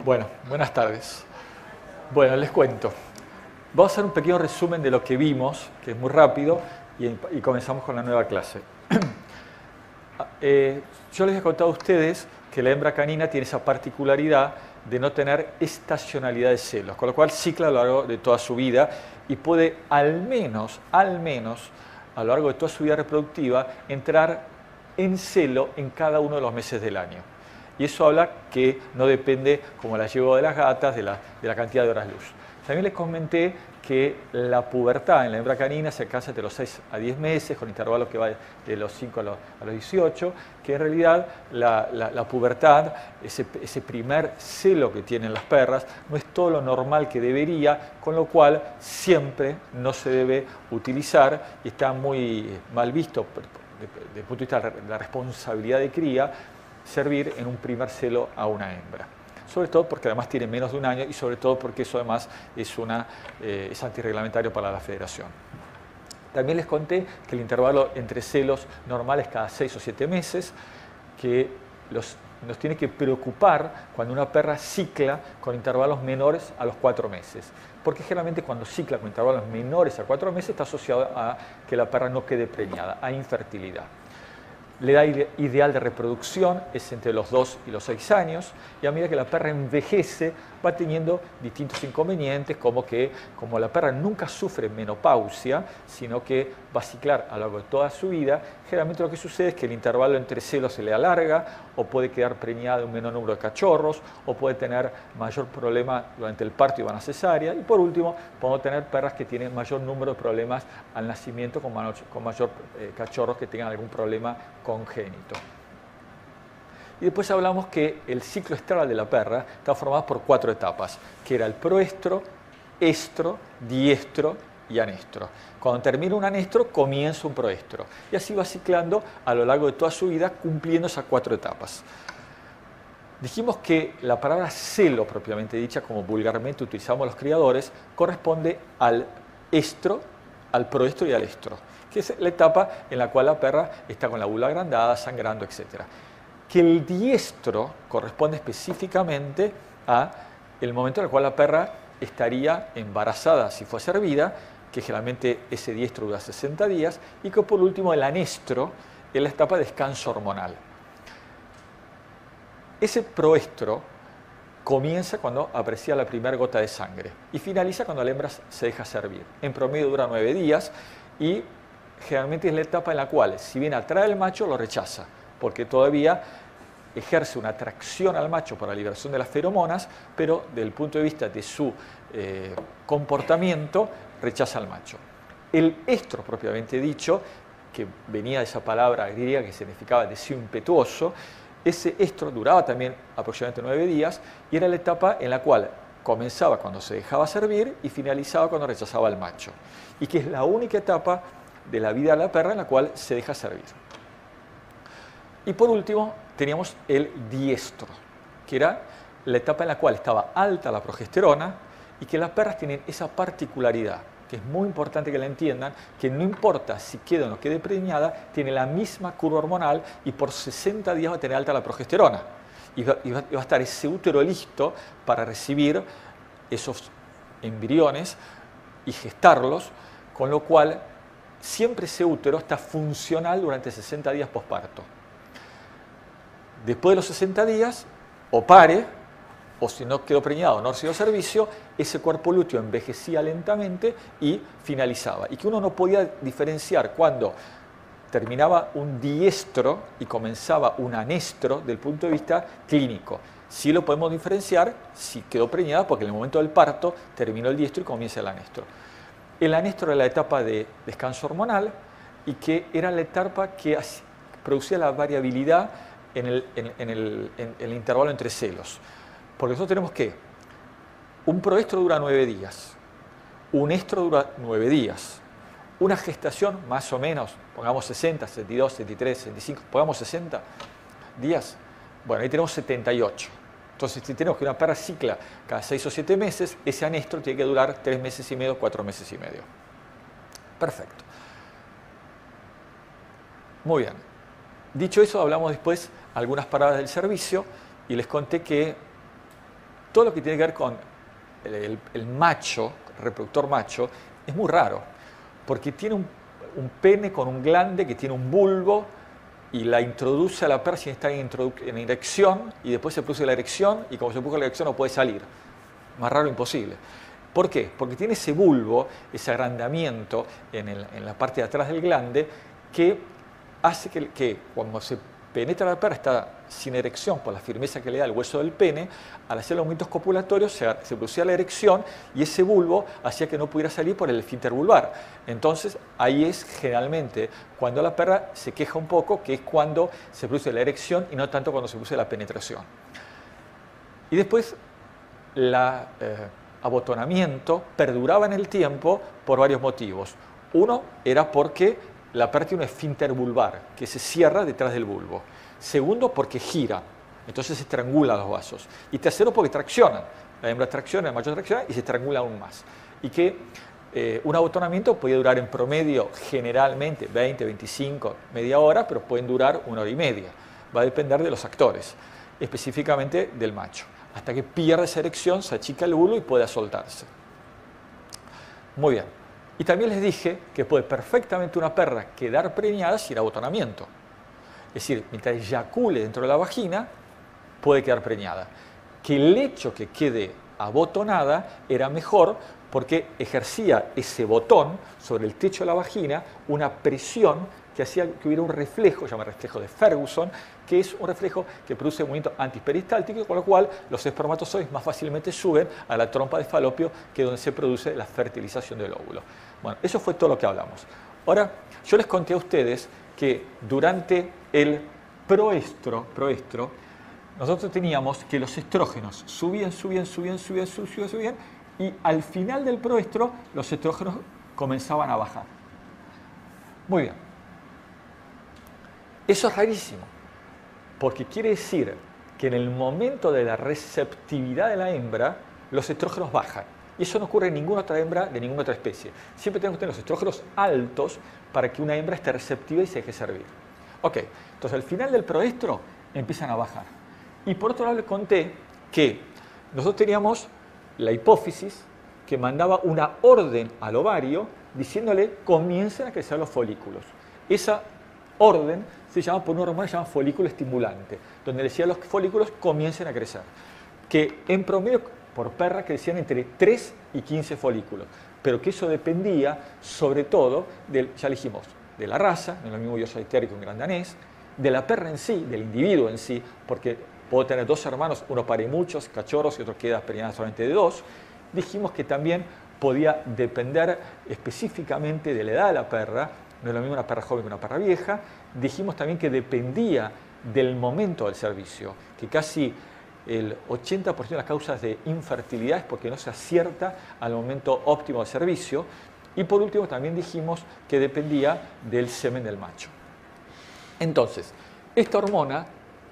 Bueno, buenas tardes. Bueno, les cuento. Vamos a hacer un pequeño resumen de lo que vimos, que es muy rápido, y comenzamos con la nueva clase. Yo les he contado a ustedes que la hembra canina tiene esa particularidad de no tener estacionalidad de celos, con lo cual cicla a lo largo de toda su vida y puede al menos, a lo largo de toda su vida reproductiva, entrar en celo en cada uno de los meses del año. Y eso habla que no depende, como la llevo de las gatas, de la cantidad de horas luz. También les comenté que la pubertad en la hembra canina se alcanza entre los 6 a 10 meses, con intervalos que va de los 5 a los 18, que en realidad la pubertad, ese primer celo que tienen las perras, no es todo lo normal que debería, con lo cual siempre no se debe utilizar y está muy mal visto desde el punto de vista de la responsabilidad de cría, servir en un primer celo a una hembra. Sobre todo porque además tiene menos de un año y sobre todo porque eso además es antirreglamentario para la federación. También les conté que el intervalo entre celos normal es cada 6 o 7 meses, que nos tiene que preocupar cuando una perra cicla con intervalos menores a los 4 meses. Porque generalmente cuando cicla con intervalos menores a 4 meses está asociado a que la perra no quede preñada, a infertilidad. La edad ideal de reproducción es entre los 2 y los 6 años, y a medida que la perra envejece va teniendo distintos inconvenientes, como la perra nunca sufre menopausia, sino que va a ciclar a lo largo de toda su vida, generalmente lo que sucede es que el intervalo entre celos se le alarga, o puede quedar preñada de un menor número de cachorros, o puede tener mayor problema durante el parto y van a cesárea, y por último podemos tener perras que tienen mayor número de problemas al nacimiento, con mayor cachorros que tengan algún problema congénito. Y después hablamos que el ciclo estral de la perra está formado por 4 etapas, que era el proestro, estro, diestro y anestro. Cuando termina un anestro, comienza un proestro. Y así va ciclando a lo largo de toda su vida, cumpliendo esas 4 etapas. Dijimos que la palabra celo, propiamente dicha, como vulgarmente utilizamos los criadores, corresponde al estro, al proestro y al estro, que es la etapa en la cual la perra está con la vulva agrandada, sangrando, etc. Que el diestro corresponde específicamente a el momento en el cual la perra estaría embarazada si fue servida, que generalmente ese diestro dura 60 días, y que por último el anestro es la etapa de descanso hormonal. Ese proestro comienza cuando aprecia la primera gota de sangre y finaliza cuando la hembra se deja servir. En promedio dura 9 días y generalmente es la etapa en la cual, si bien atrae al macho, lo rechaza, porque todavía ejerce una atracción al macho por la liberación de las feromonas, pero desde el punto de vista de su comportamiento, rechaza al macho. El estro, propiamente dicho, que venía de esa palabra griega que significaba deseo impetuoso, ese estro duraba también aproximadamente 9 días y era la etapa en la cual comenzaba cuando se dejaba servir y finalizaba cuando rechazaba al macho. Y que es la única etapa de la vida de la perra en la cual se deja servir. Y por último, teníamos el diestro, que era la etapa en la cual estaba alta la progesterona y que las perras tienen esa particularidad, que es muy importante que la entiendan, que no importa si queda o no quede preñada, tiene la misma curva hormonal y por 60 días va a tener alta la progesterona. Y va a estar ese útero listo para recibir esos embriones y gestarlos, con lo cual siempre ese útero está funcional durante 60 días posparto. Después de los 60 días, o pare, o si no quedó preñado o no recibió servicio, ese cuerpo lúteo envejecía lentamente y finalizaba. Y que uno no podía diferenciar cuando terminaba un diestro y comenzaba un anestro del punto de vista clínico. Sí lo podemos diferenciar si quedó preñada, porque en el momento del parto terminó el diestro y comienza el anestro. El anestro era la etapa de descanso hormonal y que era la etapa que producía la variabilidad en el intervalo entre celos. Porque nosotros tenemos que un proestro dura 9 días, un estro dura 9 días, una gestación más o menos, pongamos 60, 62, 63, 65, pongamos 60 días, bueno, ahí tenemos 78. Entonces, si tenemos que una perra cicla cada 6 o 7 meses, ese anestro tiene que durar 3 meses y medio, 4 meses y medio. Perfecto. Muy bien. Dicho eso, hablamos después algunas paradas del servicio y les conté que todo lo que tiene que ver con el macho, reproductor macho, es muy raro, porque tiene un pene con un glande que tiene un bulbo y la introduce a la perra sin estar en erección, y después se produce la erección, y como se produce la erección no puede salir. Más raro imposible. ¿Por qué? Porque tiene ese bulbo, ese agrandamiento en la parte de atrás del glande, que hace que cuando se penetra la perra está sin erección por la firmeza que le da el hueso del pene. Al hacer los movimientos copulatorios se producía la erección y ese bulbo hacía que no pudiera salir por el esfínter vulvar. Entonces ahí es generalmente cuando la perra se queja un poco, que es cuando se produce la erección y no tanto cuando se produce la penetración. Y después el abotonamiento perduraba en el tiempo por varios motivos. Uno era porque la perra tiene un esfínter vulvar que se cierra detrás del bulbo. Segundo, porque gira, entonces se estrangulan los vasos. Y tercero, porque traccionan. La hembra tracciona, el macho tracciona y se estrangula aún más. Y que un abotonamiento puede durar en promedio generalmente 20, 25, media hora, pero pueden durar 1 hora y media. Va a depender de los actores, específicamente del macho. Hasta que pierde esa erección, se achica el bulbo y pueda soltarse. Muy bien. Y también les dije que puede perfectamente una perra quedar preñada sin abotonamiento. Es decir, mientras eyacule dentro de la vagina, puede quedar preñada. Que el hecho que quede abotonada era mejor porque ejercía ese botón sobre el techo de la vagina una presión que hacía que hubiera un reflejo, se llama reflejo de Ferguson, que es un reflejo que produce movimiento antiperistáltico, con lo cual los espermatozoides más fácilmente suben a la trompa de Falopio, que es donde se produce la fertilización del óvulo. Bueno, eso fue todo lo que hablamos. Ahora, yo les conté a ustedes que durante el proestro, nosotros teníamos que los estrógenos subían, y al final del proestro los estrógenos comenzaban a bajar. Muy bien. Eso es rarísimo, porque quiere decir que en el momento de la receptividad de la hembra, los estrógenos bajan. Y eso no ocurre en ninguna otra hembra de ninguna otra especie. Siempre tenemos que tener los estrógenos altos para que una hembra esté receptiva y se deje servir. Ok, entonces al final del proestro empiezan a bajar. Y por otro lado les conté que nosotros teníamos la hipófisis que mandaba una orden al ovario diciéndole comiencen a crecer los folículos. Esa orden se llama por una hormona que se llama folículo estimulante, donde decía a los folículos comiencen a crecer. Que en promedio por perra crecían entre 3 y 15 folículos, pero que eso dependía sobre todo, ya dijimos, de la raza, no es lo mismo yo soy que un gran danés, de la perra en sí, del individuo en sí, porque puedo tener 2 hermanos, uno pare muchos cachorros y otro queda preñada solamente de 2. Dijimos que también podía depender específicamente de la edad de la perra, no es lo mismo una perra joven que una perra vieja. Dijimos también que dependía del momento del servicio, que casi el 80% de las causas de infertilidad es porque no se acierta al momento óptimo del servicio. Y por último también dijimos que dependía del semen del macho. Entonces, esta hormona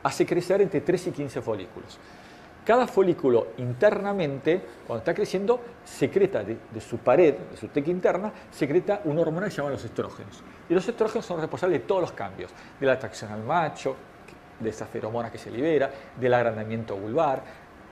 hace crecer entre 3 y 15 folículos. Cada folículo internamente, cuando está creciendo, secreta de su pared, de su teca interna, secreta una hormona que se llama los estrógenos. Y los estrógenos son responsables de todos los cambios, de la atracción al macho, de esa feromona que se libera, del agrandamiento vulvar,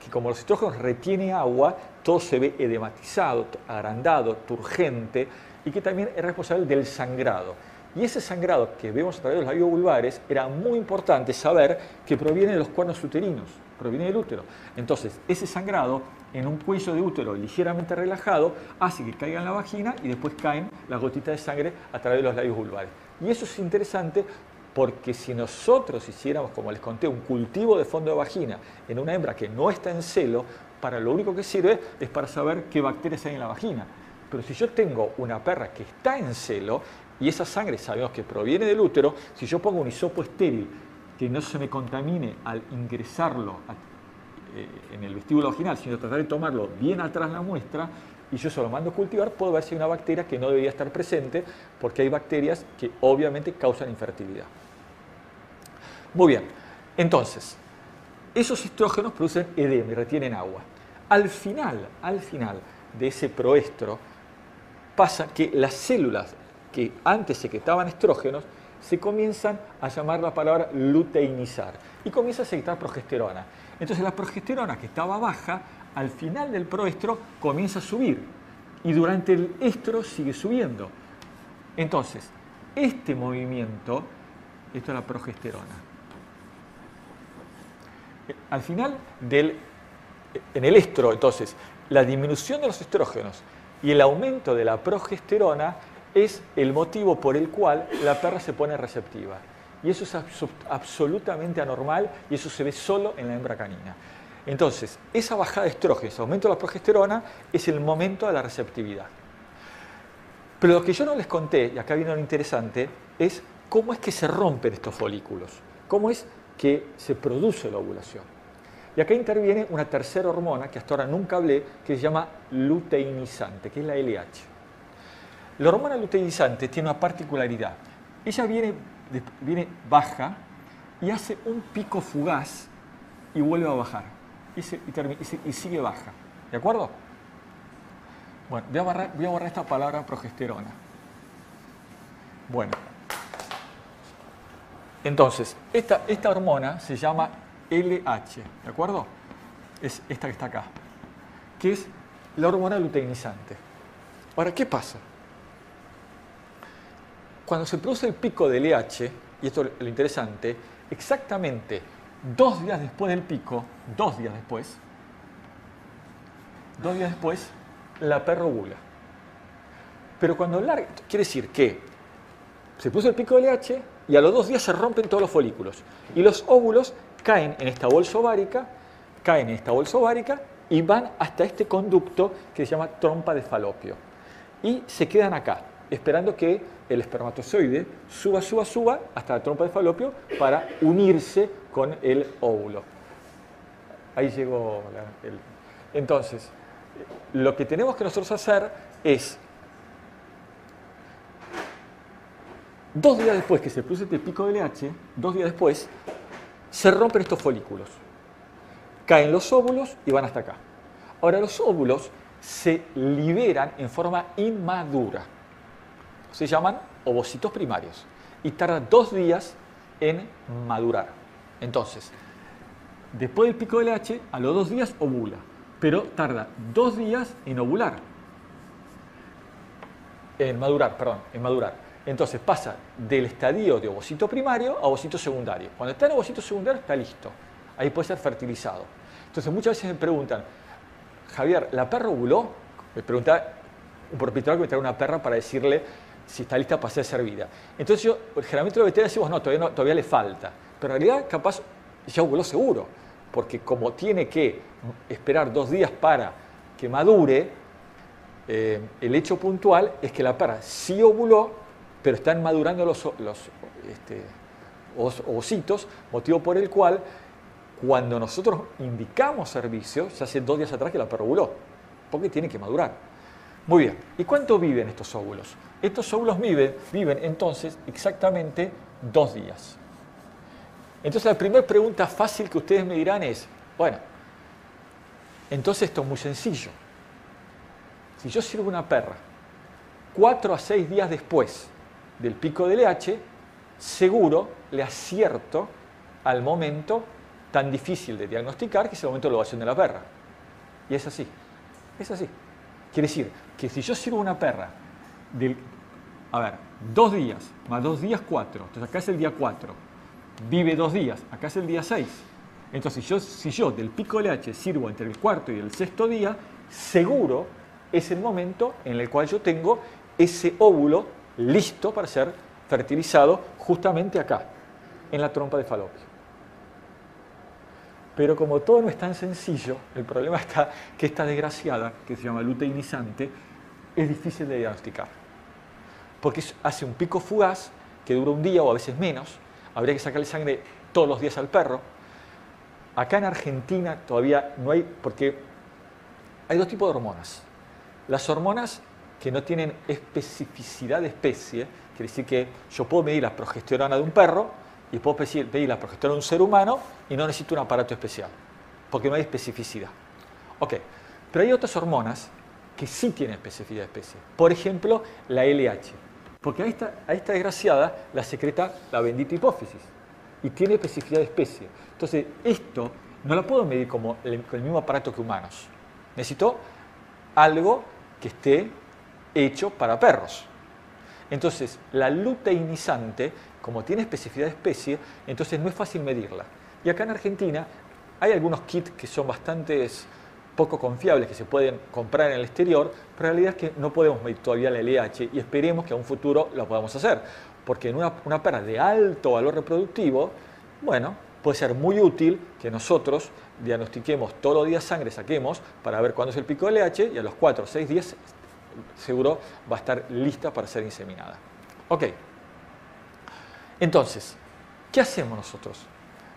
que como los estrógenos retienen agua, todo se ve edematizado, agrandado, turgente, y que también es responsable del sangrado. Y ese sangrado que vemos a través de los labios vulvares era muy importante saber que proviene de los cuernos uterinos, proviene del útero. Entonces, ese sangrado en un cuello de útero ligeramente relajado hace que caiga en la vagina y después caen las gotitas de sangre a través de los labios vulvares. Y eso es interesante porque si nosotros hiciéramos, como les conté, un cultivo de fondo de vagina en una hembra que no está en celo, para lo único que sirve es para saber qué bacterias hay en la vagina. Pero si yo tengo una perra que está en celo y esa sangre sabemos que proviene del útero, si yo pongo un hisopo estéril que no se me contamine al ingresarlo en el vestíbulo vaginal, sino tratar de tomarlo bien atrás de la muestra, y yo se lo mando a cultivar, puedo ver si hay una bacteria que no debería estar presente, porque hay bacterias que obviamente causan infertilidad. Muy bien, entonces, esos estrógenos producen edema y retienen agua. Al final de ese proestro, pasa que las células que antes secretaban estrógenos se comienzan a llamar la palabra luteinizar y comienza a secretar progesterona. Entonces la progesterona que estaba baja, al final del proestro comienza a subir y durante el estro sigue subiendo. Entonces, este movimiento, esto es la progesterona. Al final en el estro, entonces, la disminución de los estrógenos y el aumento de la progesterona es el motivo por el cual la perra se pone receptiva. Y eso es absolutamente anormal y eso se ve solo en la hembra canina. Entonces, esa bajada de estrógenos, aumento de la progesterona, es el momento de la receptividad. Pero lo que yo no les conté, y acá viene lo interesante, es cómo es que se rompen estos folículos, cómo es que se produce la ovulación. Y acá interviene una tercera hormona, que hasta ahora nunca hablé, que se llama luteinizante, que es la LH. La hormona luteinizante tiene una particularidad. Ella viene baja y hace un pico fugaz y vuelve a bajar. Y sigue baja. ¿De acuerdo? Bueno, voy a borrar esta palabra progesterona. Bueno. Entonces, esta hormona se llama LH, ¿de acuerdo? Es esta que está acá, que es la hormona luteinizante. Ahora, ¿qué pasa? Cuando se produce el pico del LH, y esto es lo interesante, exactamente 2 días después del pico, 2 días después, la perra ovula. Pero cuando quiere decir que se puso el pico del LH y a los 2 días se rompen todos los folículos. Y los óvulos caen en esta bolsa ovárica, y van hasta este conducto que se llama trompa de falopio. Y se quedan acá, esperando que el espermatozoide suba hasta la trompa de falopio para unirse con el óvulo. Ahí llegó Entonces, lo que tenemos que nosotros hacer es 2 días después que se produce este pico de LH, 2 días después, se rompen estos folículos. Caen los óvulos y van hasta acá. Ahora, los óvulos se liberan en forma inmadura. Se llaman ovocitos primarios. Y tardan 2 días en madurar. Entonces, después del pico de LH, a los 2 días ovula. Pero tarda 2 días en ovular. En madurar. Entonces pasa del estadio de ovocito primario a ovocito secundario. Cuando está en ovocito secundario está listo. Ahí puede ser fertilizado. Entonces muchas veces me preguntan, Javier, ¿la perra ovuló? Me pregunta un propietario que me trae una perra para decirle si está lista para ser servida. Entonces yo, generalmente los veterinarios decimos, no, todavía le falta. Pero en realidad capaz ya ovuló seguro. Porque como tiene que esperar 2 días para que madure, el hecho puntual es que la perra sí ovuló, pero están madurando los ovocitos, motivo por el cual cuando nosotros indicamos servicio, ya hace 2 días atrás que la perra ovuló, porque tiene que madurar. Muy bien, ¿y cuánto viven estos óvulos? Estos óvulos viven entonces exactamente 2 días. Entonces la primera pregunta fácil que ustedes me dirán es, bueno, entonces esto es muy sencillo. Si yo sirvo una perra 4 a 6 días después del pico del LH, seguro le acierto al momento tan difícil de diagnosticar, que es el momento de la ovación de la perra. Y es así. Quiere decir que si yo sirvo una perra 2 días, más 2 días, 4. Entonces acá es el día 4. Vive 2 días, acá es el día 6. Entonces si yo del pico del LH sirvo entre el 4º y el 6º día, seguro es el momento en el cual yo tengo ese óvulo listo para ser fertilizado justamente acá, en la trompa de falopio. Pero como todo no es tan sencillo, el problema está que esta desgraciada, que se llama luteinizante, es difícil de diagnosticar. Porque hace un pico fugaz que dura un día o a veces menos, habría que sacarle sangre todos los días al perro. Acá en Argentina todavía no hay, porque hay 2 tipos de hormonas. Las hormonas que no tienen especificidad de especie, quiere decir que yo puedo medir la progesterona de un perro y puedo medir la progesterona de un ser humano y no necesito un aparato especial, porque no hay especificidad. Ok, pero hay otras hormonas que sí tienen especificidad de especie. Por ejemplo, la LH. Porque a esta desgraciada la secreta la bendita hipófisis y tiene especificidad de especie. Entonces, esto no lo puedo medir con el mismo aparato que humanos. Necesito algo que esté hecho para perros. Entonces, la luteinizante, como tiene especificidad de especie, entonces no es fácil medirla. Y acá en Argentina hay algunos kits que son bastante poco confiables, que se pueden comprar en el exterior, pero la realidad es que no podemos medir todavía la LH y esperemos que a un futuro lo podamos hacer. Porque en una perra de alto valor reproductivo, bueno, puede ser muy útil que nosotros diagnostiquemos todos los días sangre, saquemos para ver cuándo es el pico de LH y a los 4 o 6 días seguro va a estar lista para ser inseminada. Ok. Entonces, ¿qué hacemos nosotros?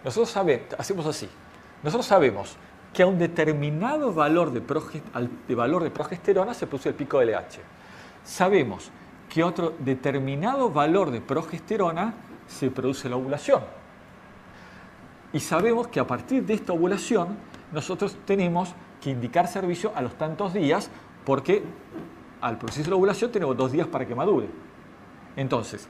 Nosotros hacemos así. Nosotros sabemos que a un determinado valor de progesterona se produce el pico de LH. Sabemos que a otro determinado valor de progesterona se produce la ovulación. Y sabemos que a partir de esta ovulación nosotros tenemos que indicar servicio a los tantos días porque al producirse la ovulación tenemos 2 días para que madure. Entonces,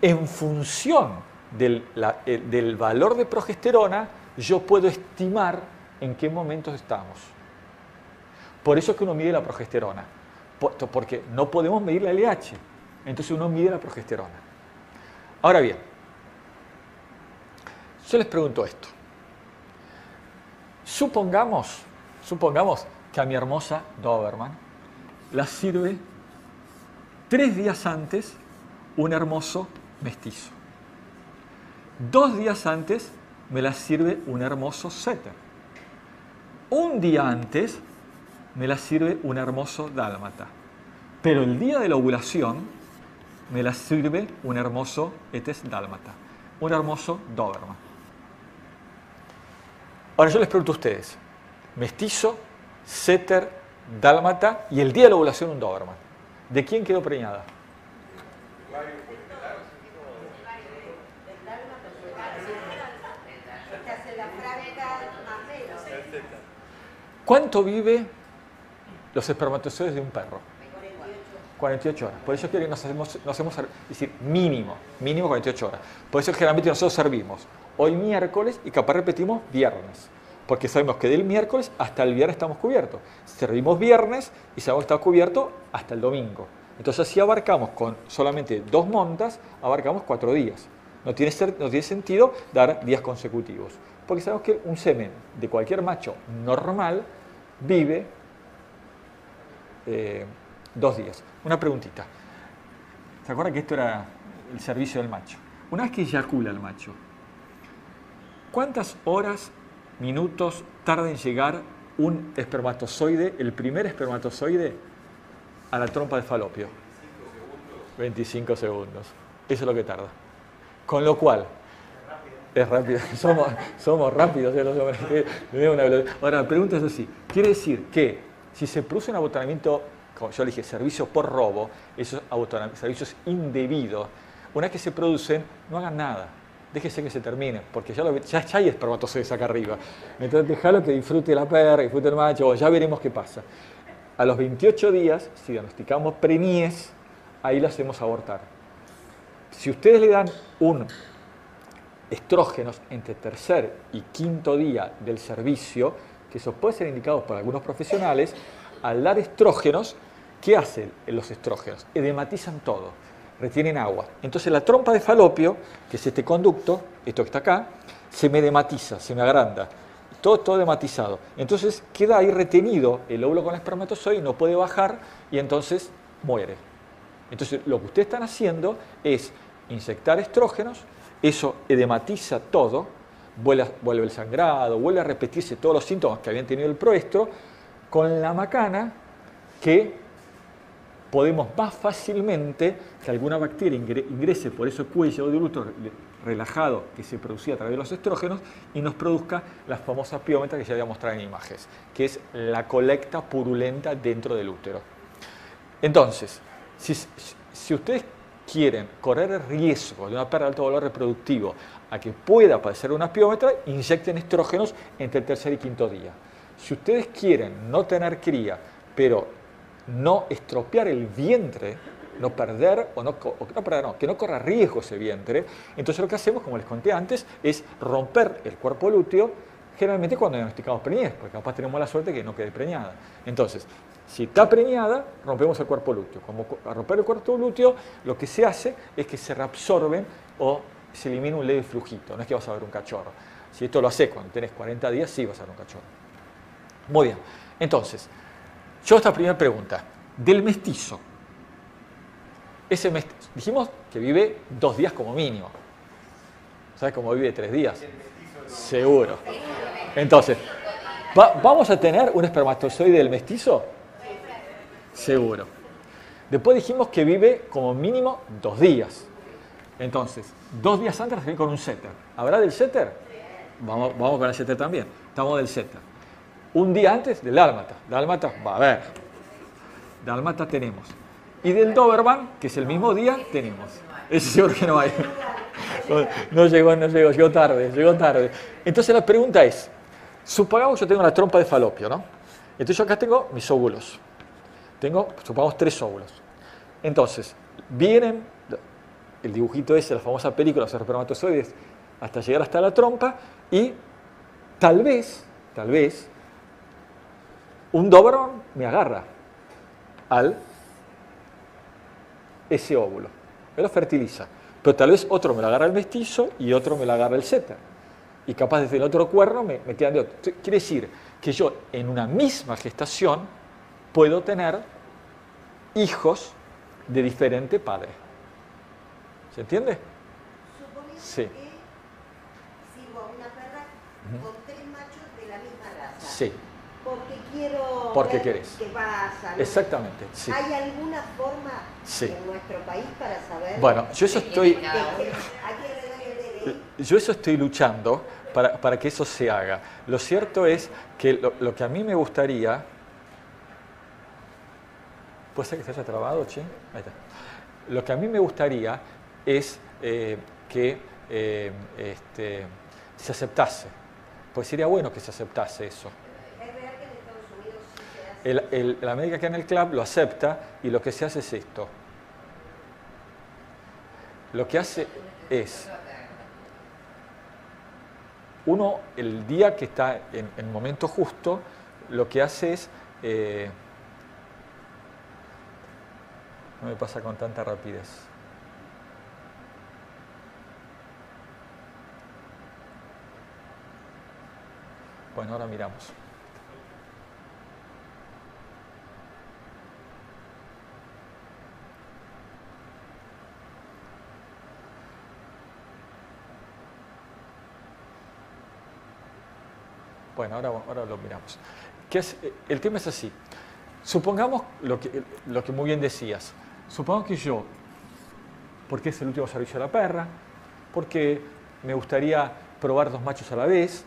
en función del valor de progesterona, yo puedo estimar en qué momentos estamos. Por eso es que uno mide la progesterona, porque no podemos medir la LH, entonces uno mide la progesterona. Ahora bien, yo les pregunto esto. Supongamos que a mi hermosa Doberman la sirve 3 días antes un hermoso mestizo. 2 días antes me la sirve un hermoso setter. Un día antes me la sirve un hermoso dálmata. Pero el día de la ovulación me la sirve un hermoso etes dálmata, un hermoso Doberman. Ahora yo les pregunto a ustedes, mestizo, setter, dálmata y el día de la ovulación un Doberman. ¿De quién quedó preñada? ¿Cuánto vive los espermatozoides de un perro? 48 horas. Por eso es que nos hacemos es decir, mínimo 48 horas. Por eso es que generalmente nosotros servimos hoy miércoles y capaz repetimos viernes. Porque sabemos que del miércoles hasta el viernes estamos cubiertos. Servimos viernes y sabemos que está cubierto hasta el domingo. Entonces si abarcamos con solamente 2 montas, abarcamos 4 días. No tiene sentido dar días consecutivos. Porque sabemos que un semen de cualquier macho normal vive 2 días. Una preguntita. ¿Se acuerdan que esto era el servicio del macho? Una vez que eyacula el macho, ¿cuántas horas, minutos tarda en llegar un espermatozoide, el primer espermatozoide, a la trompa de falopio? 25 segundos. Eso es lo que tarda. Con lo cual, es rápido. Somos rápidos. Ahora, la pregunta es así. Quiere decir que si se produce un abotonamiento, como yo le dije, servicio por robo, esos servicios indebidos, una vez que se producen, no hagan nada. Déjese que se termine, porque ya hay espermatozoides acá arriba. Entonces, déjalo que disfrute la perra, disfrute el macho, ya veremos qué pasa. A los 28 días, si diagnosticamos preñez, ahí lo hacemos abortar. Si ustedes le dan un estrógenos entre 3er y 5.º día del servicio, que eso puede ser indicado por algunos profesionales, al dar estrógenos, ¿qué hacen los estrógenos? Edematizan todo, retienen agua. Entonces la trompa de falopio, que es este conducto, esto que está acá, se me edematiza, se me agranda, todo edematizado. Entonces queda ahí retenido el óvulo con el espermatozoide, no puede bajar y entonces muere. Entonces lo que ustedes están haciendo es inyectar estrógenos, eso edematiza todo, vuelve el sangrado, vuelve a repetirse todos los síntomas que habían tenido el proestro, con la macana que podemos más fácilmente que alguna bacteria ingrese por ese cuello de útero relajado que se producía a través de los estrógenos y nos produzca la famosa piómetra que ya voy a mostrar en imágenes, que es la colecta purulenta dentro del útero. Entonces, si ustedes quieren correr el riesgo de una perra de alto valor reproductivo a que pueda padecer una piómetra, inyecten estrógenos entre el 3er y 5.º día. Si ustedes quieren no tener cría, pero no estropear el vientre no perder, que no corra riesgo ese vientre. Entonces lo que hacemos, como les conté antes, es romper el cuerpo lúteo, generalmente cuando diagnosticamos preñez, porque capaz tenemos la suerte que no quede preñada. Entonces, si está preñada, rompemos el cuerpo lúteo. Como a romper el cuerpo lúteo, lo que se hace es que se reabsorben o se elimina un leve flujito. No es que vas a ver un cachorro. Si esto lo haces cuando tenés 40 días, sí vas a ver un cachorro. Muy bien. Entonces, yo esta primera pregunta. Del mestizo. Dijimos que vive 2 días como mínimo. ¿Sabes cómo vive 3 días? Seguro. Entonces, ¿vamos a tener un espermatozoide del mestizo? Seguro. Después dijimos que vive como mínimo 2 días. Entonces, 2 días antes nos viene con un setter. ¿Habrá del setter? Vamos con el setter también. Estamos del setter. Un día antes del dálmata. Dálmata va a haber. Dálmata tenemos. Y del Doberman, que es el mismo día, tenemos. Ese seguro que no hay. No llegó, llegó tarde. Entonces la pregunta es, supongamos que yo tengo la trompa de falopio, ¿no? Entonces yo acá tengo mis óvulos. Tengo, supongamos, 3 óvulos. Entonces, vienen, el dibujito ese, la famosa película, los espermatozoides, hasta llegar hasta la trompa, y tal vez, un Doberman me agarra ese óvulo. Me lo fertiliza. Pero tal vez otro me lo agarra el mestizo y otro me lo agarra el setter. Y capaz desde el otro cuerno me tiran de otro. Quiere decir que yo en una misma gestación puedo tener hijos de diferente padre. ¿Se entiende? Suponiendo Sí. que sirvo a una perra con 3 machos de la misma raza. Sí. Porque quiero Porque ver querés. qué pasa. Exactamente, sí. ¿Hay alguna forma Sí. en nuestro país para saber? Bueno, yo eso estoy... ¿A quién le doy el DNI? Yo eso estoy luchando para que eso se haga. Lo cierto es que lo que a mí me gustaría... ¿Puede ser que se haya trabado, Che? Ahí está. Lo que a mí me gustaría es que se aceptase. Pues sería bueno que se aceptase eso. ¿Es real que en Estados Unidos sí se hace? La American Kennel Club lo acepta y lo que se hace es esto. Lo que hace es... Uno, el día que está en el momento justo, lo que hace es... no me pasa con tanta rapidez. Bueno, ahora miramos. Bueno, ahora lo miramos. El tema es así. Supongamos lo que muy bien decías. Supongamos que yo, porque es el último servicio de la perra, porque me gustaría probar 2 machos a la vez,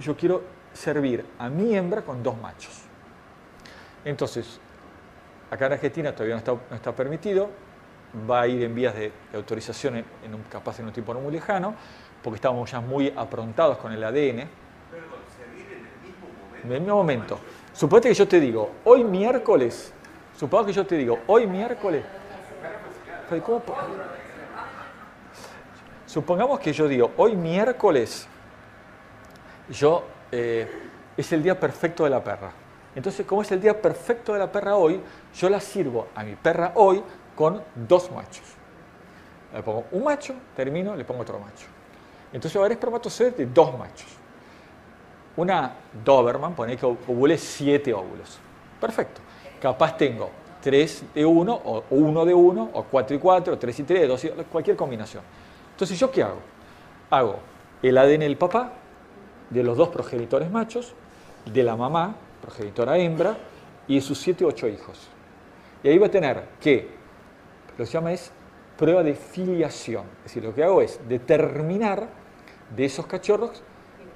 yo quiero servir a mi hembra con 2 machos. Entonces, acá en Argentina todavía no está permitido, va a ir en vías de autorización capaz en un tiempo no muy lejano, porque estamos ya muy aprontados con el ADN. Perdón, servir en el mismo momento. En el mismo momento. Suponete que yo te digo, hoy miércoles, supongamos que yo digo, hoy miércoles, es el día perfecto de la perra. Entonces, como es el día perfecto de la perra hoy, yo la sirvo a mi perra hoy con 2 machos. Le pongo un macho, termino, le pongo otro macho. Entonces va a haber espermatozoides de 2 machos. Una Doberman, pone que ovule 7 óvulos. Perfecto. Capaz tengo 3 de 1, o 1 de 1, o 4 y 4, o 3 y 3, 2 y cualquier combinación. Entonces, ¿yo qué hago? Hago el ADN del papá, de los 2 progenitores machos, de la mamá, progenitora hembra, y de sus 7 u 8 hijos. Y ahí va a tener que, lo que se llama es prueba de filiación. Es decir, lo que hago es determinar de esos cachorros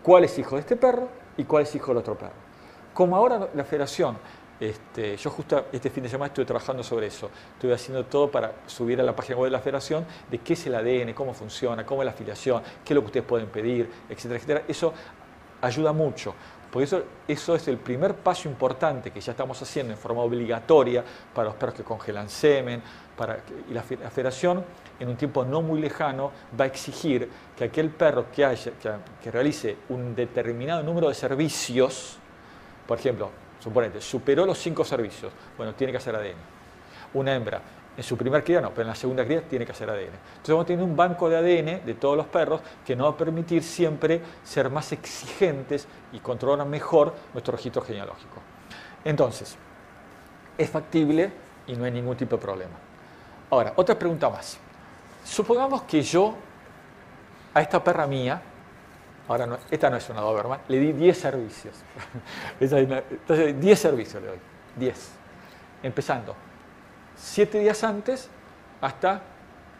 cuál es hijo de este perro y cuál es hijo del otro perro. Como ahora la federación, yo justo este fin de semana estuve trabajando sobre eso, estuve haciendo todo para subir a la página web de la federación de qué es el ADN, cómo funciona, cómo es la filiación, qué es lo que ustedes pueden pedir, etcétera, etcétera. Eso ayuda mucho. Porque eso es el primer paso importante que ya estamos haciendo en forma obligatoria para los perros que congelan semen. Y la federación, en un tiempo no muy lejano, va a exigir que aquel perro que realice un determinado número de servicios, por ejemplo, suponete, superó los 5 servicios, bueno, tiene que hacer ADN. Una hembra, en su primer cría no, pero en la segunda cría tiene que hacer ADN. Entonces vamos a tener un banco de ADN de todos los perros que nos va a permitir siempre ser más exigentes y controlar mejor nuestro registro genealógico. Entonces, es factible y no hay ningún tipo de problema. Ahora, otra pregunta más. Supongamos que yo a esta perra mía, ahora no, esta no es una Doberman, le di 10 servicios. Entonces, 10 servicios le doy. 10. Empezando 7 días antes hasta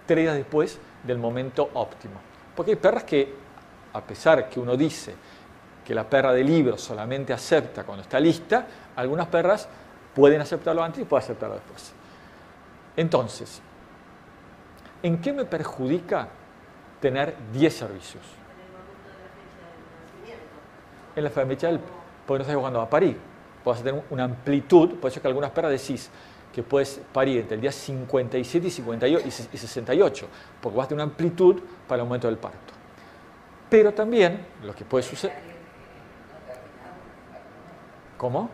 3 días después del momento óptimo. Porque hay perras que, a pesar que uno dice que la perra de libro solamente acepta cuando está lista, algunas perras pueden aceptarlo antes y pueden aceptarlo después. Entonces, ¿en qué me perjudica tener 10 servicios? En la fecha del porque no sabes cuándo va a parir. Puedes tener una amplitud, por eso que algunas perras decís que puedes parir entre el día 57 y 68, porque vas a tener una amplitud para el momento del parto. Pero también, lo que puede suceder... ¿Cómo?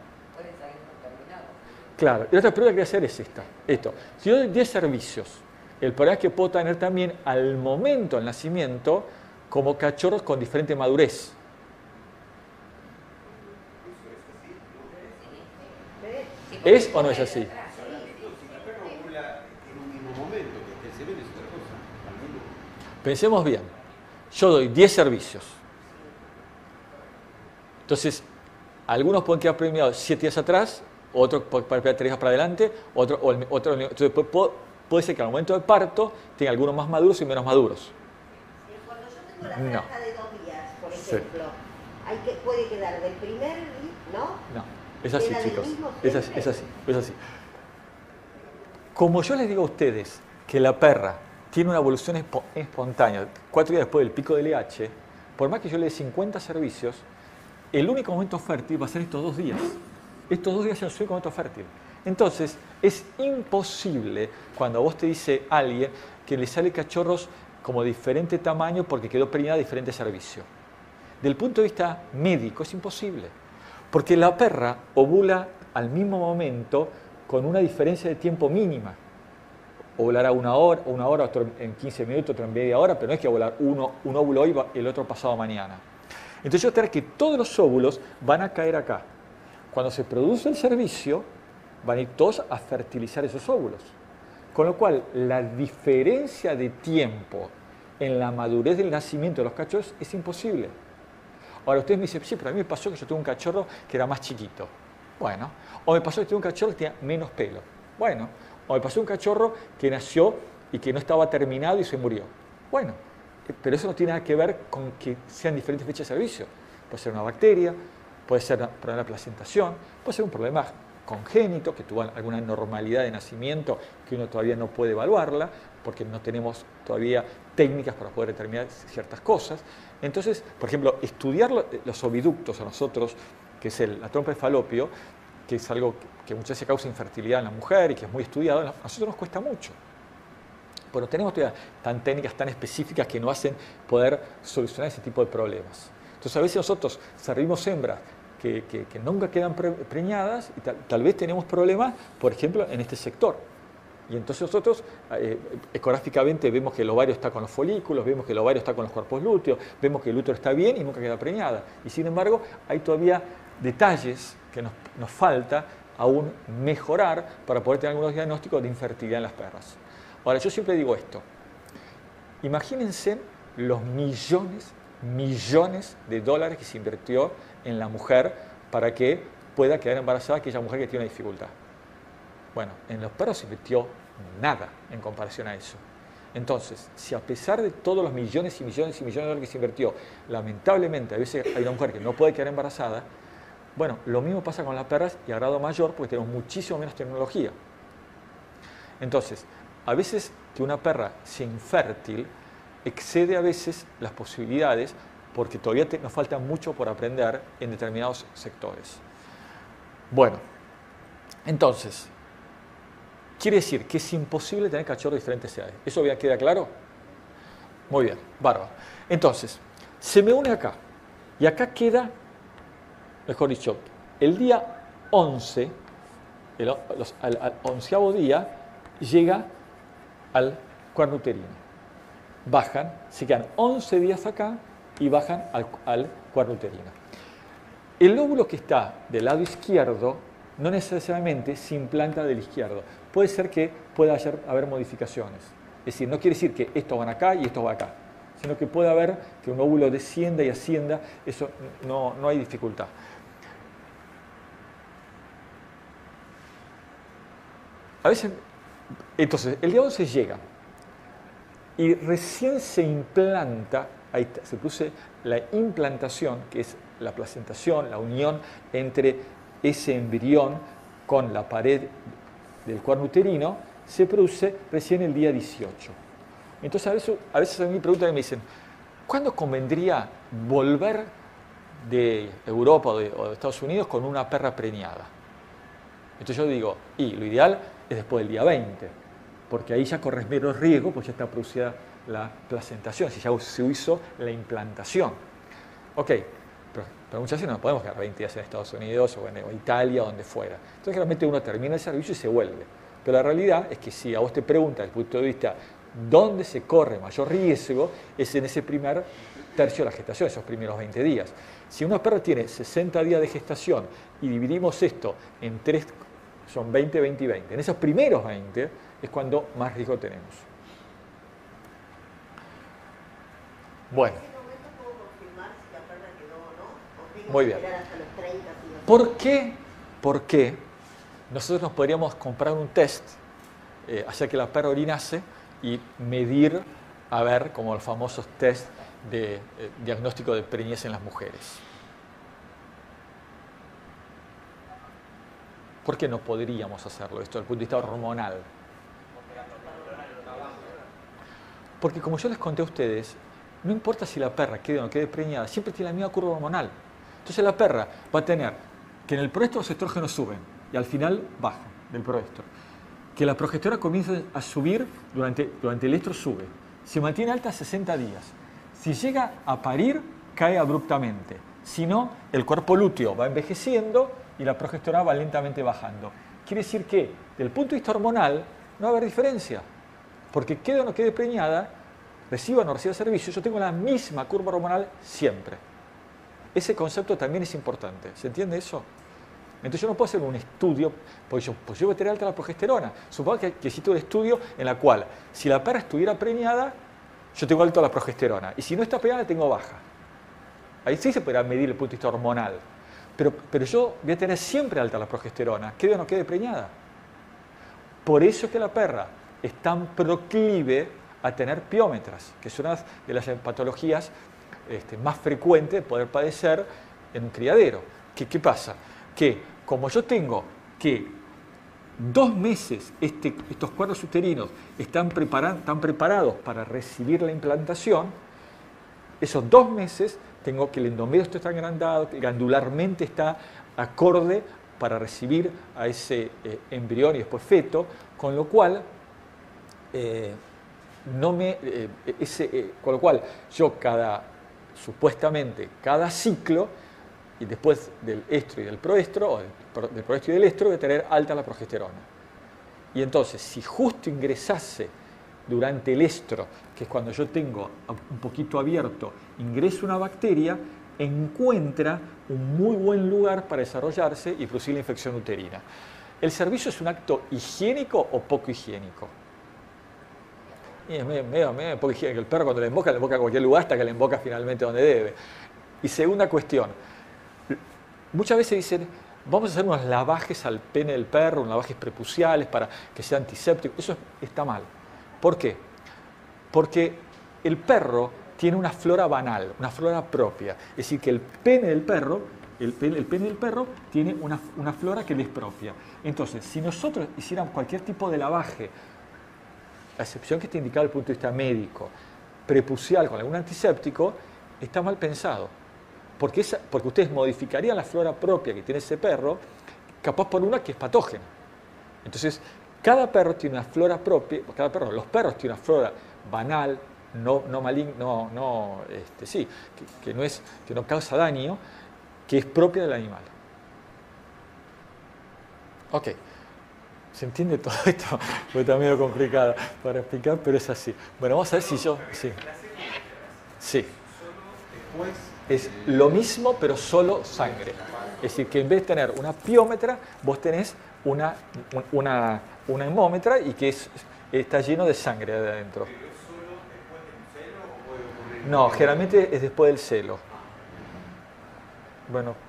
Claro, y otra pregunta que quería hacer es esto. Si yo doy 10 servicios, el problema es que puedo tener también al momento del nacimiento como cachorros con diferente madurez. ¿Es o no es así? Pensemos bien. Yo doy 10 servicios. Entonces, algunos pueden quedar premiados 7 días atrás, otros pueden quedar 3 días para adelante, entonces puede ser que al momento del parto tenga algunos más maduros y menos maduros. Pero cuando yo tengo la franja de 2 días, por ejemplo, puede quedar del primer, ¿no? No, es así, chicos. Es así. Como yo les digo a ustedes que la perra tiene una evolución espontánea 4 días después del pico del LH, por más que yo le dé 50 servicios, el único momento fértil va a ser estos 2 días. Estos 2 días es el único momento fértil. Entonces, es imposible cuando a vos te dice alguien que le sale cachorros como diferente tamaño porque quedó preñada de diferente servicio. Del punto de vista médico es imposible, porque la perra ovula al mismo momento con una diferencia de tiempo mínima. Ovulará una hora, otro en 15 minutos, otro en media hora, pero no es que ovular un óvulo hoy y el otro pasado mañana. Entonces yo tengo que todos los óvulos van a caer acá. Cuando se produce el servicio, van a ir todos a fertilizar esos óvulos. Con lo cual, la diferencia de tiempo en la madurez del nacimiento de los cachorros es imposible. Ahora, ustedes me dicen, sí, pero a mí me pasó que yo tuve un cachorro que era más chiquito. Bueno. O me pasó que tuve un cachorro que tenía menos pelo. Bueno. O me pasó un cachorro que nació y que no estaba terminado y se murió. Bueno. Pero eso no tiene nada que ver con que sean diferentes fechas de servicio. Puede ser una bacteria, puede ser un problema de placentación, puede ser un problema congénito, que tuvo alguna normalidad de nacimiento que uno todavía no puede evaluarla, porque no tenemos todavía técnicas para poder determinar ciertas cosas. Entonces, por ejemplo, estudiar los oviductos a nosotros, que es la trompa de falopio, que es algo que muchas veces causa infertilidad en la mujer y que es muy estudiado, a nosotros nos cuesta mucho. Pero tenemos todavía técnicas tan específicas que nos hacen poder solucionar ese tipo de problemas. Entonces, a veces nosotros servimos hembras que nunca quedan preñadas y tal vez tenemos problemas, por ejemplo, en este sector. Y entonces nosotros ecográficamente vemos que el ovario está con los folículos, vemos que el ovario está con los cuerpos lúteos, vemos que el útero está bien y nunca queda preñada. Y sin embargo, hay todavía detalles que nos falta aún mejorar para poder tener algunos diagnósticos de infertilidad en las perras. Ahora, yo siempre digo esto. Imagínense los millones de dólares que se invirtió en la mujer para que pueda quedar embarazada aquella mujer que tiene una dificultad. Bueno, en los perros se invirtió nada en comparación a eso. Entonces, si a pesar de todos los millones y millones y millones de dólares que se invirtió, lamentablemente a veces hay una mujer que no puede quedar embarazada, bueno, lo mismo pasa con las perras y a grado mayor porque tenemos muchísimo menos tecnología. Entonces, a veces que una perra sea infértil excede a veces las posibilidades porque todavía nos falta mucho por aprender en determinados sectores. Bueno, entonces, quiere decir que es imposible tener cachorros de diferentes edades. ¿Eso ya queda claro? Muy bien, bárbaro. Entonces, se me une acá, y acá queda, mejor dicho, el día 11, al 11º día, llega al cuerno uterino. Bajan, se quedan 11 días acá y bajan al cuerno uterino. El óvulo que está del lado izquierdo no necesariamente se implanta del izquierdo. Puede ser que pueda haber modificaciones. Es decir, no quiere decir que estos van acá y estos van acá, sino que puede haber que un óvulo descienda y ascienda. Eso no hay dificultad. A veces, entonces, el día 11 llega y recién se implanta, ahí está, se produce la implantación, que es la placentación, la unión entre ese embrión con la pared del cuerno uterino, se produce recién el día 18. Entonces a veces a mí me preguntan y me dicen, ¿cuándo convendría volver de Europa o de Estados Unidos con una perra preñada? Entonces yo digo, y lo ideal es después del día 20, porque ahí ya corres menos riesgo, pues ya está producida la placentación, si ya se hizo la implantación. Ok, pero muchas veces no podemos quedar 20 días en Estados Unidos o en Italia o donde fuera. Entonces realmente uno termina el servicio y se vuelve. Pero la realidad es que si a vos te preguntas desde el punto de vista dónde se corre mayor riesgo, es en ese primer tercio de la gestación, esos primeros 20 días. Si una perra tiene 60 días de gestación y dividimos esto en 3, son 20, 20 y 20. En esos primeros 20 es cuando más riesgo tenemos. Bueno. Muy bien. ¿Por qué nosotros nos podríamos comprar un test, hacer que la perra orinase y medir, a ver, como los famosos test de diagnóstico de preñez en las mujeres? ¿Por qué no podríamos hacerlo esto desde el punto de vista hormonal? Porque como yo les conté a ustedes, no importa si la perra quede o no quede preñada, siempre tiene la misma curva hormonal. Entonces la perra va a tener que en el proestro los estrógenos suben y al final bajan del proestro. Que la progesterona comienza a subir durante el estro sube. Se mantiene alta 60 días. Si llega a parir, cae abruptamente. Si no, el cuerpo lúteo va envejeciendo y la progesterona va lentamente bajando. Quiere decir que, desde el punto de vista hormonal, no va a haber diferencia. Porque quede o no quede preñada, reciba o no reciba servicio, yo tengo la misma curva hormonal siempre. Ese concepto también es importante. ¿Se entiende eso? Entonces yo no puedo hacer un estudio, porque yo voy a tener alta la progesterona. Supongo que existe un estudio en la cual, si la perra estuviera preñada, yo tengo alta la progesterona. Y si no está preñada, tengo baja. Ahí sí se podrá medir el punto de vista hormonal. Pero yo voy a tener siempre alta la progesterona, quede o no quede preñada. Por eso es que la perra es tan proclive a tener piómetras, que es una de las patologías más frecuentes de poder padecer en un criadero. ¿Qué pasa? Que como yo tengo que 2 meses estos cuernos uterinos están preparados para recibir la implantación, esos 2 meses tengo que el endometrio está agrandado, que glandularmente está acorde para recibir a ese embrión y después feto, con lo cual yo supuestamente cada ciclo, y después del estro y del proestro, o del proestro y del estro, voy a tener alta la progesterona. Y entonces, si justo ingresase durante el estro, que es cuando yo tengo un poquito abierto, ingresa una bacteria, encuentra un muy buen lugar para desarrollarse y producir la infección uterina. ¿El servicio es un acto higiénico o poco higiénico? Y es medio poco higiénico. El perro cuando le emboca a cualquier lugar hasta que le emboca finalmente donde debe. Y segunda cuestión, muchas veces dicen, vamos a hacer unos lavajes al pene del perro, unos lavajes prepuciales para que sea antiséptico. Eso está mal. ¿Por qué? Porque el perro tiene una flora banal, una flora propia. Es decir, que el pene del perro tiene una flora que le es propia. Entonces, si nosotros hiciéramos cualquier tipo de lavaje, a excepción que esté indicado desde el punto de vista médico, prepucial con algún antiséptico, está mal pensado. Porque ustedes modificarían la flora propia que tiene ese perro, capaz por una que es patógena. Entonces, cada perro tiene una flora propia, los perros tienen una flora banal, no maligna, que no causa daño, que es propia del animal. Ok. ¿Se entiende todo esto? Porque está medio complicado para explicar, pero es así. Bueno, vamos a ver si yo... Sí. Sí. Es lo mismo, pero solo sangre. Es decir, que en vez de tener una piómetra, vos tenés una hemómetra y que está lleno de sangre de adentro. ¿Pero es solo después del celo o puede ocurrir? No, generalmente es después del celo. Bueno.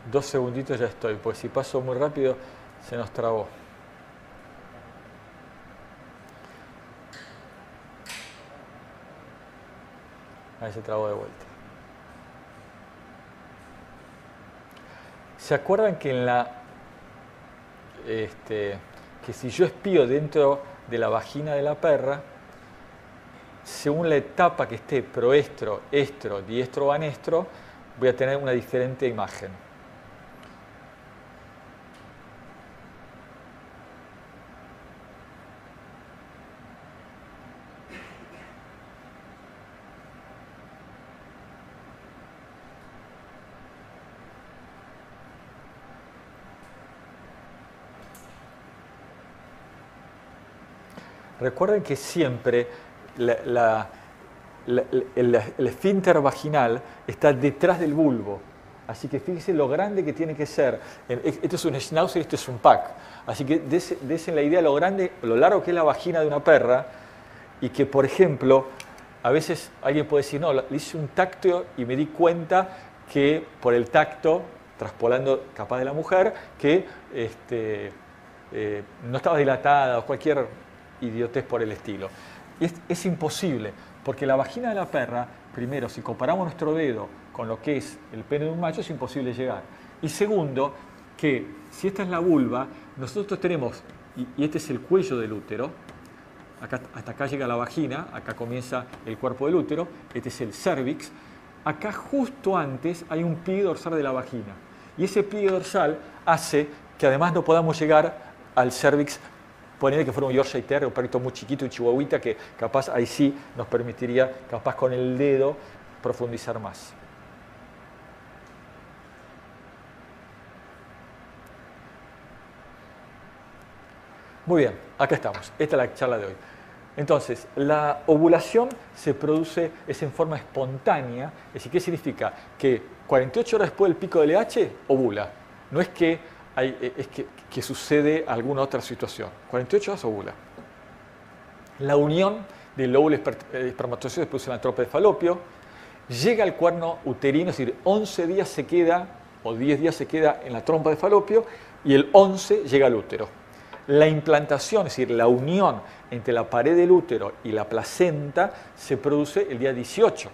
Dos segunditos ya estoy, pues si paso muy rápido se nos trabó. Ahí se trabó de vuelta. ¿Se acuerdan que que si yo espío dentro de la vagina de la perra, según la etapa que esté proestro, estro, diestro o anestro, voy a tener una diferente imagen? Recuerden que siempre el esfínter vaginal está detrás del bulbo. Así que fíjense lo grande que tiene que ser. Esto es un schnauzer y esto es un pack. Así que desen la idea lo largo que es la vagina de una perra y que, por ejemplo, a veces alguien puede decir, no, le hice un tacto y me di cuenta que por el tacto, traspolando capaz de la mujer, que no estaba dilatada o cualquier idiotez por el estilo. Y es imposible, porque la vagina de la perra, primero, si comparamos nuestro dedo con lo que es el pene de un macho, es imposible llegar. Y segundo, que si esta es la vulva, nosotros tenemos, y este es el cuello del útero, hasta acá llega la vagina, acá comienza el cuerpo del útero, este es el cervix, acá justo antes hay un pliegue dorsal de la vagina. Y ese pliegue dorsal hace que además no podamos llegar al cervix. Ponerle que fuera un Yorkshire Terrier, un perrito muy chiquito, un chihuahuita, que capaz ahí sí nos permitiría, capaz con el dedo, profundizar más. Muy bien, acá estamos. Esta es la charla de hoy. Entonces, la ovulación se produce, es en forma espontánea. Es decir, ¿qué significa? Que 48 horas después del pico del LH, ovula. No es que que sucede alguna otra situación. 48 horas ovula. La unión del óvulo espermatozoide se produce en la trompa de falopio, llega al cuerno uterino, es decir, 11 días se queda, o 10 días se queda en la trompa de falopio, y el 11 llega al útero. La implantación, es decir, la unión entre la pared del útero y la placenta, se produce el día 18.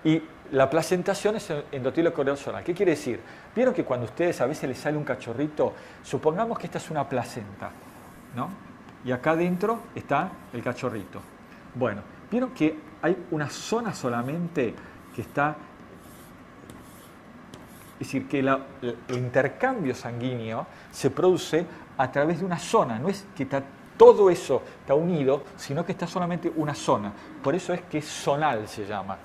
Y la placentación es endotelium corazonal. ¿Qué quiere decir? Vieron que cuando ustedes a veces les sale un cachorrito, supongamos que esta es una placenta, ¿no? Y acá adentro está el cachorrito. Bueno, vieron que hay una zona solamente que está, es decir, que el intercambio sanguíneo se produce a través de una zona, no es que todo eso está unido, sino que está solamente una zona. Por eso es que es zonal, se llama.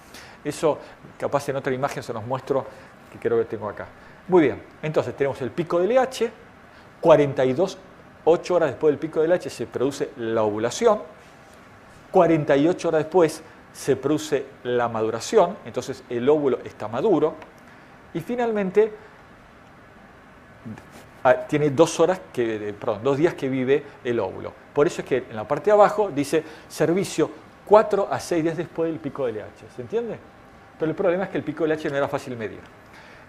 Eso, capaz en otra imagen se nos muestro, que creo que tengo acá. Muy bien, entonces tenemos el pico del LH, 8 horas después del pico del LH se produce la ovulación, 48 horas después se produce la maduración, entonces el óvulo está maduro, y finalmente, tiene 2 días que vive el óvulo. Por eso es que en la parte de abajo dice servicio 4 a 6 días después del pico de LH. ¿Se entiende? Pero el problema es que el pico de LH no era fácil medir.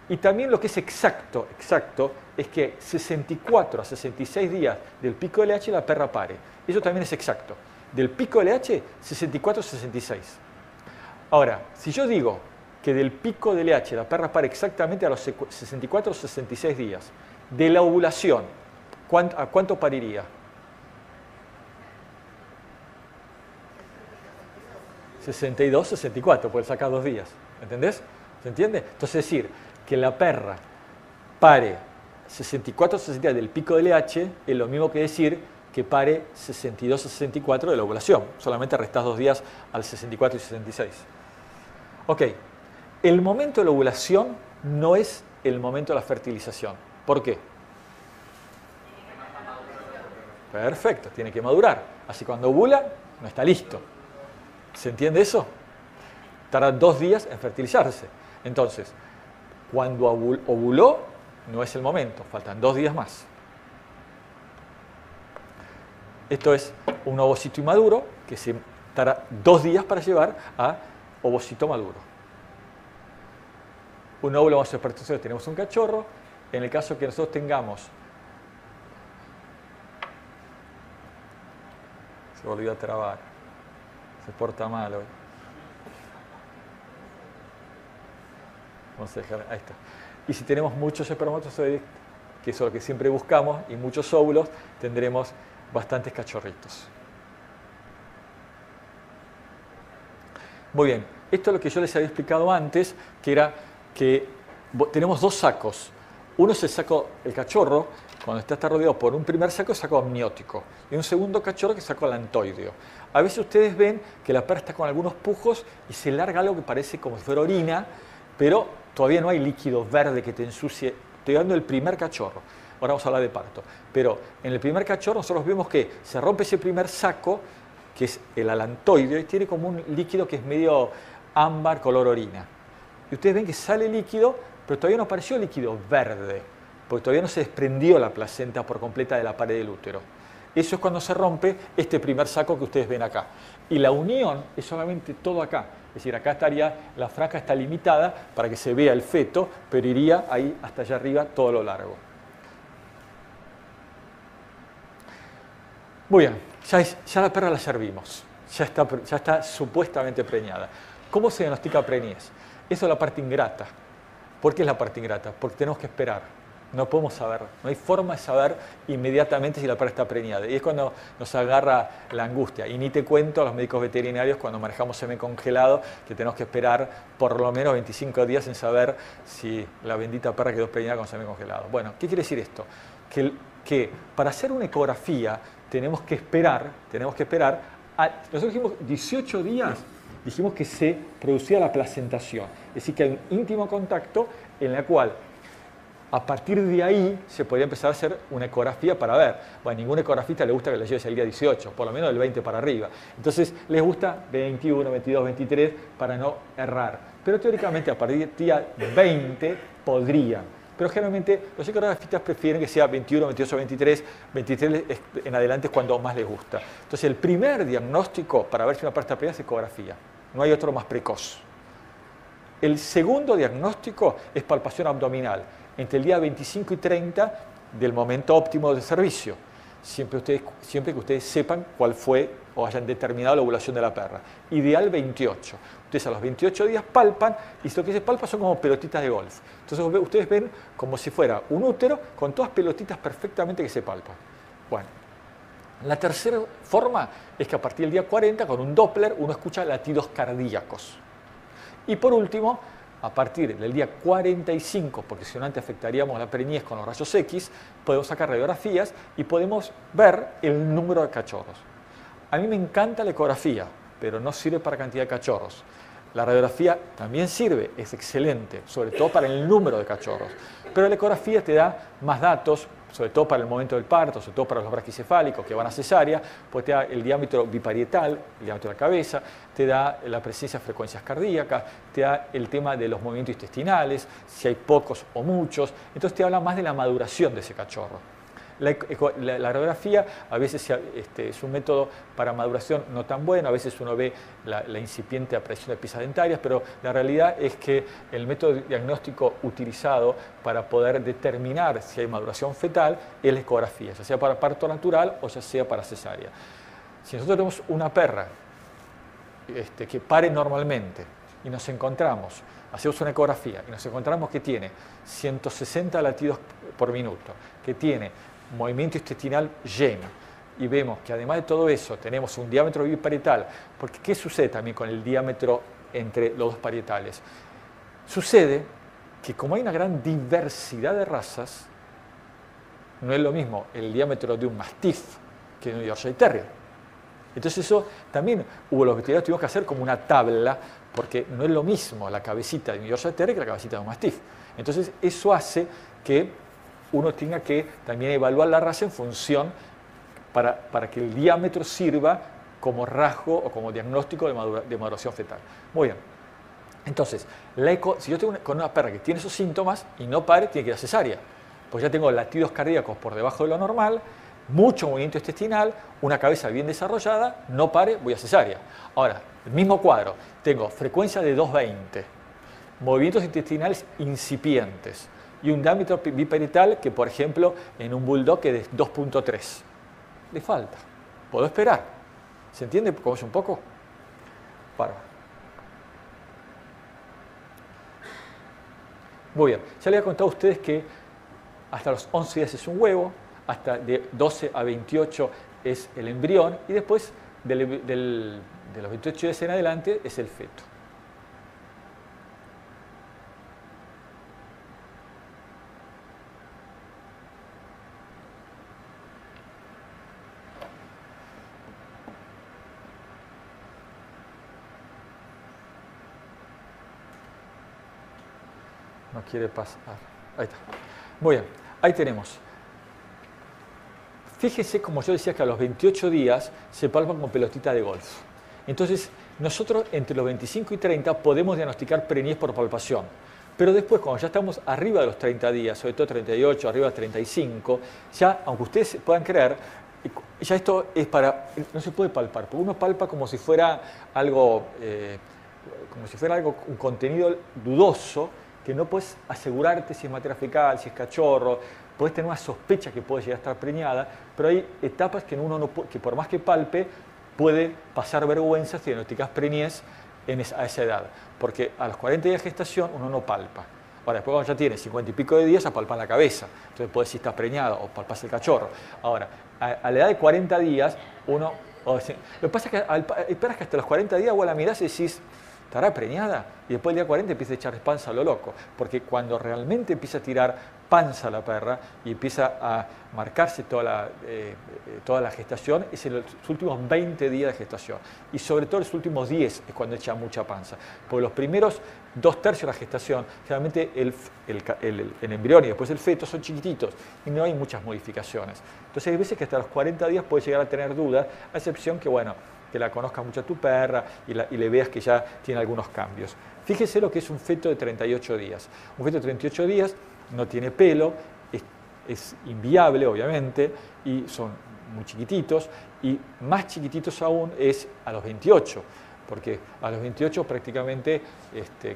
Y también lo que es exacto, es que 64 a 66 días del pico de LH la perra pare. Eso también es exacto. Del pico de LH, 64 a 66. Ahora, si yo digo que del pico de LH la perra pare exactamente a los 64 o 66 días, de la ovulación, ¿a cuánto pariría? 62, 64, puede sacar 2 días. ¿Entendés? ¿Se entiende? Entonces, es decir, que la perra pare 64 o 66 del pico de LH es lo mismo que decir que pare 62 o 64 de la ovulación. Solamente restás 2 días al 64 y 66. Ok. El momento de la ovulación no es el momento de la fertilización. ¿Por qué? Perfecto, tiene que madurar. Así cuando ovula, no está listo. ¿Se entiende eso? Tarda 2 días en fertilizarse. Entonces, cuando ovuló, no es el momento, faltan 2 días más. Esto es un ovocito inmaduro que se tarda 2 días para llevar a ovocito maduro. Un óvulo vamos a esperar, tenemos un cachorro. En el caso que nosotros tengamos, se volvió a trabar, se porta mal hoy. Vamos a dejar, ahí está. Y si tenemos muchos espermatozoides, que es lo que siempre buscamos, y muchos óvulos, tendremos bastantes cachorritos. Muy bien, esto es lo que yo les había explicado antes, que era que tenemos 2 sacos. Uno es el saco, el cachorro, cuando está rodeado por un primer saco, es saco amniótico, y un segundo cachorro que es saco alantoideo. A veces ustedes ven que la perra está con algunos pujos y se larga algo que parece como si fuera orina, pero todavía no hay líquido verde que te ensucie. Estoy hablando del primer cachorro. Ahora vamos a hablar de parto. Pero en el primer cachorro nosotros vemos que se rompe ese primer saco, que es el alantoideo, y tiene como un líquido que es medio ámbar, color orina. Y ustedes ven que sale líquido, pero todavía no apareció líquido verde, porque todavía no se desprendió la placenta por completa de la pared del útero. Eso es cuando se rompe este primer saco que ustedes ven acá. Y la unión es solamente todo acá. Es decir, acá estaría, la franja está limitada para que se vea el feto, pero iría ahí hasta allá arriba todo lo largo. Muy bien, ya la perra la servimos. Ya está supuestamente preñada. ¿Cómo se diagnostica preñez? Eso es la parte ingrata. ¿Por qué es la parte ingrata? Porque tenemos que esperar. No podemos saber, no hay forma de saber inmediatamente si la perra está preñada. Y es cuando nos agarra la angustia. Y ni te cuento a los médicos veterinarios cuando manejamos semen congelado, que tenemos que esperar por lo menos 25 días en saber si la bendita perra quedó preñada con semen congelado. Bueno, ¿qué quiere decir esto? Que para hacer una ecografía tenemos que esperar, nosotros dijimos 18 días, dijimos que se producía la placentación. Es decir, que hay un íntimo contacto en la cual a partir de ahí se podría empezar a hacer una ecografía para ver. Bueno, a ningún ecografista le gusta que la lleves el día 18, por lo menos del 20 para arriba. Entonces les gusta 21, 22, 23 para no errar. Pero teóricamente a partir del día 20 podrían. Pero generalmente los ecografistas prefieren que sea 21, 28, 23. 23 en adelante es cuando más les gusta. Entonces el primer diagnóstico para ver si una perra está preñada es ecografía. No hay otro más precoz. El segundo diagnóstico es palpación abdominal, entre el día 25 y 30 del momento óptimo de servicio, siempre que ustedes sepan cuál fue o hayan determinado la ovulación de la perra. Ideal 28. Ustedes a los 28 días palpan y lo que se palpa son como pelotitas de golf. Entonces ustedes ven como si fuera un útero con todas pelotitas perfectamente que se palpan. Bueno, la tercera forma es que a partir del día 40 con un Doppler uno escucha latidos cardíacos. Y por último, a partir del día 45, porque si no antes afectaríamos la preñez con los rayos X, podemos sacar radiografías y podemos ver el número de cachorros. A mí me encanta la ecografía, pero no sirve para cantidad de cachorros. La radiografía también sirve, es excelente, sobre todo para el número de cachorros. Pero la ecografía te da más datos, sobre todo para el momento del parto, sobre todo para los braquicefálicos que van a cesárea, pues te da el diámetro biparietal, el diámetro de la cabeza, te da la presencia de frecuencias cardíacas, te da el tema de los movimientos intestinales, si hay pocos o muchos, entonces te habla más de la maduración de ese cachorro. La radiografía a veces es un método para maduración no tan bueno, a veces uno ve la incipiente aparición de piezas dentarias, pero la realidad es que el método diagnóstico utilizado para poder determinar si hay maduración fetal es la ecografía, ya sea para parto natural o ya sea para cesárea. Si nosotros tenemos una perra que pare normalmente y nos encontramos, hacemos una ecografía y nos encontramos que tiene 160 latidos por minuto, que tiene movimiento intestinal lleno, y vemos que además de todo eso tenemos un diámetro biparietal, porque ¿qué sucede también con el diámetro entre los dos parietales? Sucede que como hay una gran diversidad de razas, no es lo mismo el diámetro de un Mastiff que de un Yorkshire Terrier. Entonces eso también los veterinarios tuvimos que hacer como una tabla, porque no es lo mismo la cabecita de un Yorkshire Terrier que la cabecita de un Mastiff. Entonces eso hace que uno tenga que también evaluar la raza en función para que el diámetro sirva como rasgo o como diagnóstico de maduración fetal. Muy bien. Entonces, si yo tengo con una perra que tiene esos síntomas y no pare, tiene que ir a cesárea. Pues ya tengo latidos cardíacos por debajo de lo normal, mucho movimiento intestinal, una cabeza bien desarrollada, no pare, voy a cesárea. Ahora, el mismo cuadro, tengo frecuencia de 220, movimientos intestinales incipientes, y un diámetro biparietal que, por ejemplo, en un bulldog es de 2.3. Le falta. Puedo esperar. ¿Se entiende cómo es un poco? Bárbaro. Muy bien. Ya les he contado a ustedes que hasta los 11 días es un huevo, hasta de 12 a 28 es el embrión, y después de los 28 días en adelante es el feto. No quiere pasar. Ahí está. Muy bien, ahí tenemos. Fíjese, como yo decía, que a los 28 días se palpan con pelotita de golf. Entonces, nosotros entre los 25 y 30 podemos diagnosticar preñez por palpación. Pero después, cuando ya estamos arriba de los 30 días, sobre todo 38, arriba de 35, ya, aunque ustedes puedan creer, ya esto es no se puede palpar, porque uno palpa como si fuera algo, un contenido dudoso, que no puedes asegurarte si es materia fecal, si es cachorro, puedes tener una sospecha que puede llegar a estar preñada, pero hay etapas que uno no puede, que por más que palpe, puede pasar vergüenza si diagnosticas preñez a esa edad, porque a los 40 días de gestación uno no palpa. Ahora, después cuando ya tiene 50 y pico de días, ya palpa la cabeza, entonces puedes decir si estás preñada o palpas el cachorro. Ahora, a la edad de 40 días, lo que pasa es que esperas que hasta los 40 días vos la mirás y decís, ¿estará preñada? Y después del día 40 empieza a echar panza a lo loco, porque cuando realmente empieza a tirar panza a la perra y empieza a marcarse toda la gestación, es en los últimos 20 días de gestación. Y sobre todo los últimos 10 es cuando echa mucha panza. Porque los primeros 2/3 de la gestación, generalmente el embrión y después el feto son chiquititos y no hay muchas modificaciones. Entonces hay veces que hasta los 40 días puedes llegar a tener dudas, a excepción que, bueno, que la conozcas mucho a tu perra y le veas que ya tiene algunos cambios. Fíjese lo que es un feto de 38 días. Un feto de 38 días no tiene pelo, es inviable, obviamente, y son muy chiquititos, y más chiquititos aún es a los 28, porque a los 28 prácticamente,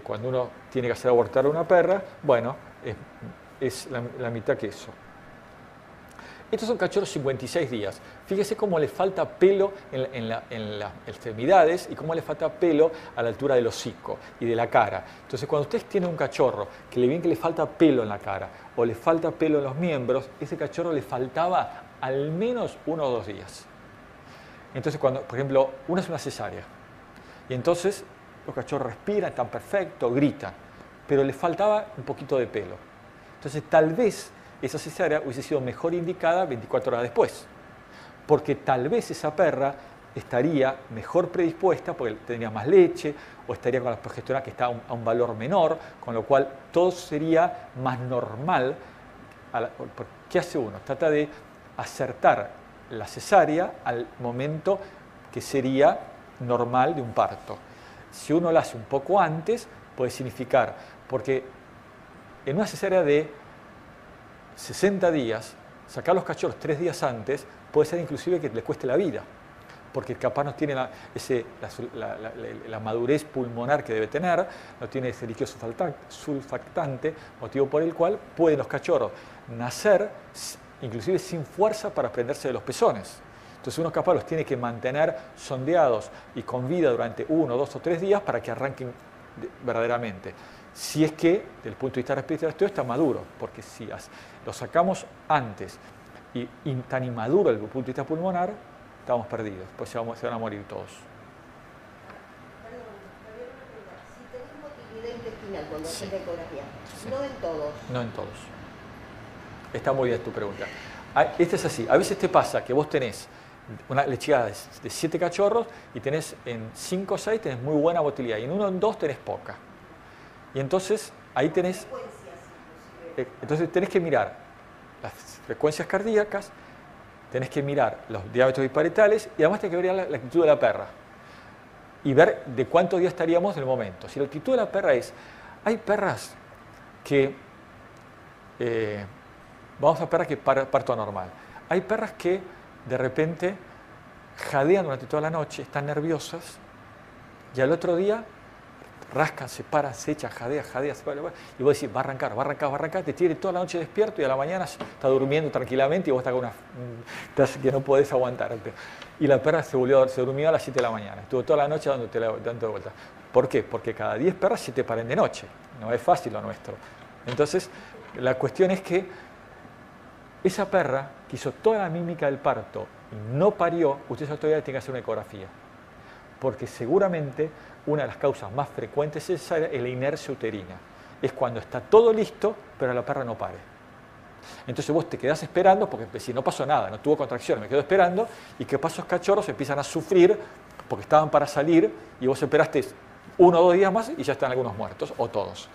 cuando uno tiene que hacer abortar a una perra, bueno, es la mitad que eso. Estos son cachorros 56 días. Fíjese cómo le falta pelo en las extremidades y cómo le falta pelo a la altura del hocico y de la cara. Entonces, cuando ustedes tienen un cachorro que le ven que le falta pelo en la cara o le falta pelo en los miembros, ese cachorro le faltaba al menos 1 o 2 días. Entonces, cuando, por ejemplo, una es una cesárea y entonces los cachorros respiran, están perfectos, gritan, pero le faltaba un poquito de pelo. Entonces, tal vez esa cesárea hubiese sido mejor indicada 24 horas después, porque tal vez esa perra estaría mejor predispuesta porque tendría más leche o estaría con la progesterona que está a un valor menor, con lo cual todo sería más normal ¿qué hace uno? Trata de acertar la cesárea al momento que sería normal de un parto. Si uno lo hace un poco antes, puede significar, porque en una cesárea de 60 días, sacar los cachorros 3 días antes puede ser inclusive que le cueste la vida, porque capaz no tiene la madurez pulmonar que debe tener, no tiene ese líquido sulfactante, motivo por el cual pueden los cachorros nacer inclusive sin fuerza para prenderse de los pezones. Entonces uno capaz los tiene que mantener sondeados y con vida durante 1, 2 o 3 días para que arranquen verdaderamente. Si es que, desde el punto de vista respiratorio, esto está maduro, porque si lo sacamos antes y tan inmaduro desde el punto de vista pulmonar, estamos perdidos, pues se van a morir todos. Perdón, Javier, una pregunta. Si tenés motilidad intestinal cuando Sí. haces la ecografía, Sí. no en todos. No en todos. Está muy bien tu pregunta. Este es así. A veces te pasa que vos tenés una lechada de 7 cachorros y tenés en 5 o 6 tenés muy buena motilidad y en 1 o en 2 tenés poca. Y entonces ahí tenés, entonces tenés que mirar las frecuencias cardíacas, tenés que mirar los diámetros biparetales y además tenés que ver la actitud de la perra y ver de cuántos días estaríamos en el momento. Si la actitud de la perra es, hay perras que, vamos a perras que parto anormal, hay perras que de repente jadean durante toda la noche, están nerviosas y al otro día rascan, se paran, se echan, jadea, se para, y vos decís, va a arrancar, te tiene toda la noche despierto y a la mañana está durmiendo tranquilamente y vos estás con estás que no podés aguantar. Y la perra se durmió a las 7 de la mañana, estuvo toda la noche dando vueltas. ¿Por qué? Porque cada 10 perras 7 paren de noche, no es fácil lo nuestro. Entonces, la cuestión es que esa perra que hizo toda la mímica del parto y no parió, usted todavía tiene que hacer una ecografía, porque seguramente una de las causas más frecuentes es la inercia uterina. Es cuando está todo listo, pero la perra no pare. Entonces vos te quedás esperando, porque si no pasó nada, no tuvo contracciones, me quedo esperando, y que esos cachorros empiezan a sufrir porque estaban para salir, y vos esperaste 1 o 2 días más y ya están algunos muertos, o todos.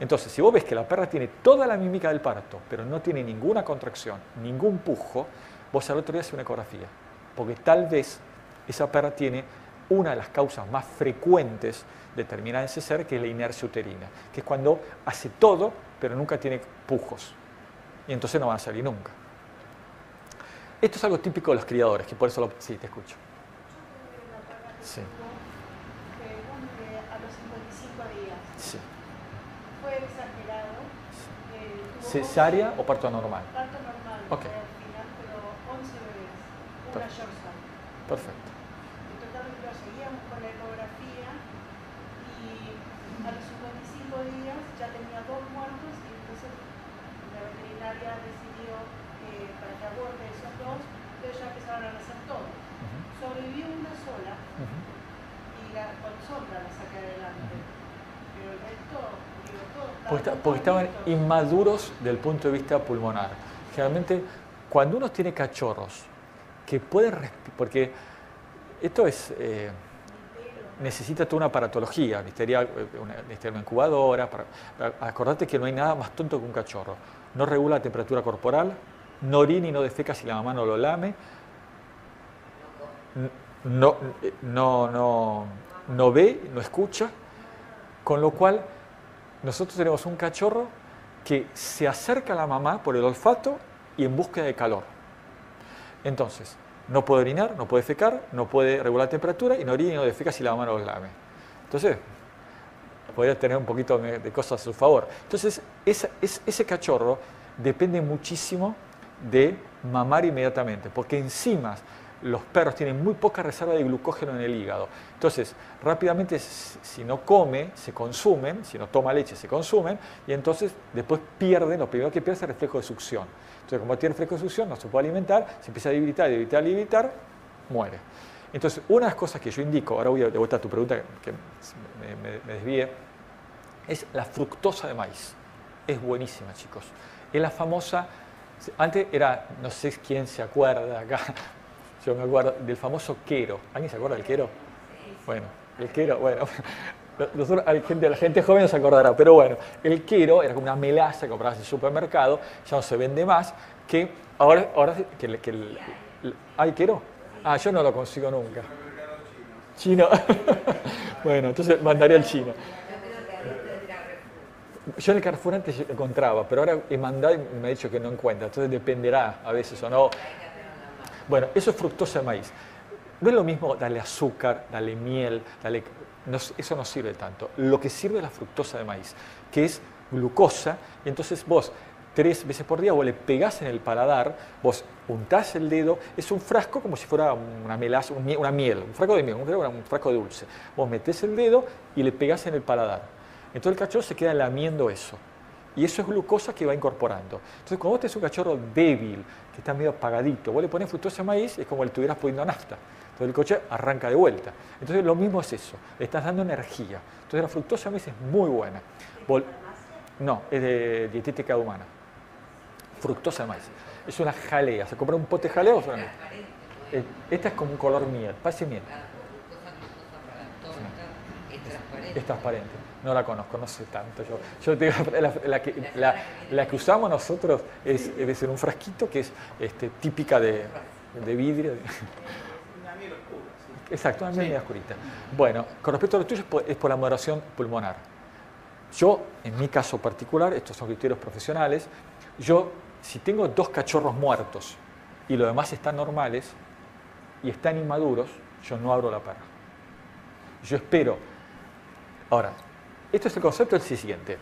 Entonces, si vos ves que la perra tiene toda la mímica del parto, pero no tiene ninguna contracción, ningún pujo, vos al otro día haces una ecografía, porque tal vez esa perra tiene una de las causas más frecuentes de terminar en cesárea, que es la inercia uterina, que es cuando hace todo, pero nunca tiene pujos. Y entonces no van a salir nunca. Esto es algo típico de los criadores, que por eso sí, te escucho. Sí. A los 55 días. Sí. Fue exagerado. ¿Cesárea o parto normal? Parto normal. Ok. Al final, pero 11 bebés. Una Yorkshire. Perfecto. Lo seguíamos con la ecografía y a los 55 días ya tenía 2 muertos y entonces la veterinaria decidió que para que aborte esos 2, ellos ya empezaron a nacer todos. Sobrevivió una sola y con sombra la saqué adelante. Pero el resto, digo, todo. Porque estaban inmaduros desde el punto de vista pulmonar. Generalmente, cuando uno tiene cachorros que pueden respirar, porque esto es, necesita toda una aparatología, necesitaría una incubadora. Acordate que no hay nada más tonto que un cachorro. No regula la temperatura corporal, no orina y no defeca si la mamá no lo lame, no ve, no escucha, con lo cual nosotros tenemos un cachorro que se acerca a la mamá por el olfato y en búsqueda de calor. Entonces, no puede orinar, no puede defecar, no puede regular la temperatura y no orina y no defeca si la mamá no lo lame. Entonces, podría tener un poquito de cosas a su favor. Entonces, ese cachorro depende muchísimo de mamar inmediatamente, porque encima los perros tienen muy poca reserva de glucógeno en el hígado. Entonces, rápidamente, si no come, se consumen, si no toma leche, se consumen, y entonces después pierden, lo primero que pierde es el reflejo de succión. Entonces, como tiene reflejo de succión, no se puede alimentar, se empieza a debilitar, muere. Entonces, una de las cosas que yo indico, ahora voy de vuelta a tu pregunta, que me desvíe, es la fructosa de maíz. Es buenísima, chicos. Es la famosa, antes era, no sé quién se acuerda acá, yo me acuerdo del famoso quero. ¿Alguien se acuerda del quero? Bueno, el quero, bueno, Nosotros, la gente joven no se acordará, pero bueno, el quero era como una melaza que comprabas en el supermercado, ya no se vende más, que ahora ¿hay quero? Ah, yo no lo consigo nunca. Chino. Bueno, entonces mandaré al chino. Yo en el Carrefour antes encontraba, pero ahora he mandado y me ha dicho que no encuentra, entonces dependerá a veces o no. Bueno, eso es fructosa de maíz. No es lo mismo darle azúcar, darle miel, eso no sirve tanto. Lo que sirve es la fructosa de maíz, que es glucosa, y entonces vos 3 veces por día vos le pegás en el paladar, vos untás el dedo, es un frasco como si fuera una melaza, una miel, un frasco de miel, un frasco de dulce. Vos metés el dedo y le pegás en el paladar. Entonces el cachorro se queda lamiendo eso. Y eso es glucosa que va incorporando. Entonces cuando vos tenés un cachorro débil, que está medio apagadito, vos le pones fructosa de maíz, es como le estuvieras poniendo nafta. Entonces el coche arranca de vuelta. Entonces lo mismo es eso, le estás dando energía. Entonces la fructosa de maíz es muy buena. No, es de dietética humana. Fructosa de maíz. Es una jalea. ¿Se compra un pote de jalea o solamente? Esta es como un color miel, parece miel. Es transparente. No la conozco, no sé tanto. Yo te digo, la que usamos nosotros debe ser un frasquito que es típica de vidrio. Una miel oscura. Sí. Exacto, una miel medio oscurita. Bueno, con respecto a lo tuyo es por la moderación pulmonar. Yo, en mi caso particular, estos son criterios profesionales, si tengo 2 cachorros muertos y los demás están normales y están inmaduros, yo no abro la perra. Yo espero. Ahora, esto es el concepto del siguiente.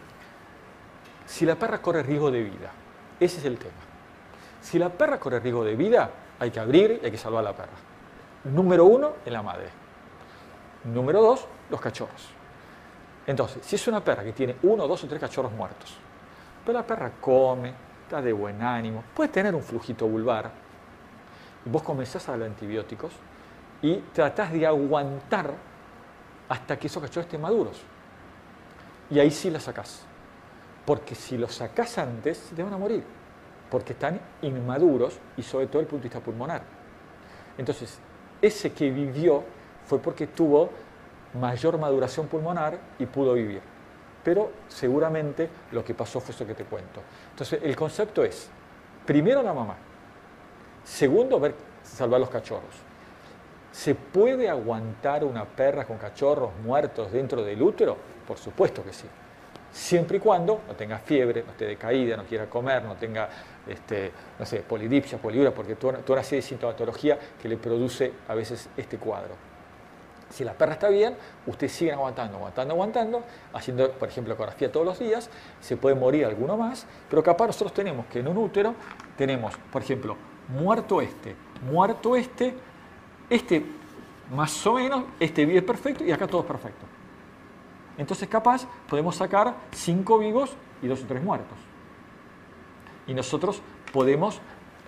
Si la perra corre riesgo de vida, ese es el tema. Si la perra corre riesgo de vida, hay que abrir y hay que salvar a la perra. Número 1, en la madre. Número 2, los cachorros. Entonces, si es una perra que tiene 1, 2 o 3 cachorros muertos, pero la perra come, está de buen ánimo, puede tener un flujito vulvar, y vos comenzás a darle antibióticos y tratás de aguantar hasta que esos cachorros estén maduros. Y ahí sí la sacás. Porque si los sacás antes, se te van a morir. Porque están inmaduros y sobre todo desde el punto de vista pulmonar. Entonces, ese que vivió fue porque tuvo mayor maduración pulmonar y pudo vivir. Pero seguramente lo que pasó fue eso que te cuento. Entonces, el concepto es, primero la mamá. Segundo, salvar los cachorros. ¿Se puede aguantar una perra con cachorros muertos dentro del útero? Por supuesto que sí. Siempre y cuando no tenga fiebre, no esté decaída, no quiera comer, no tenga, no sé, polidipsia, poliuria, porque toda una serie de sintomatología que le produce a veces este cuadro. Si la perra está bien, ustedes siguen aguantando, haciendo, por ejemplo, ecografía todos los días, se puede morir alguno más, pero capaz nosotros tenemos que en un útero tenemos, por ejemplo, muerto este más o menos, este vive perfecto y acá todo es perfecto. Entonces capaz podemos sacar 5 vivos y 2 o 3 muertos. Y nosotros podemos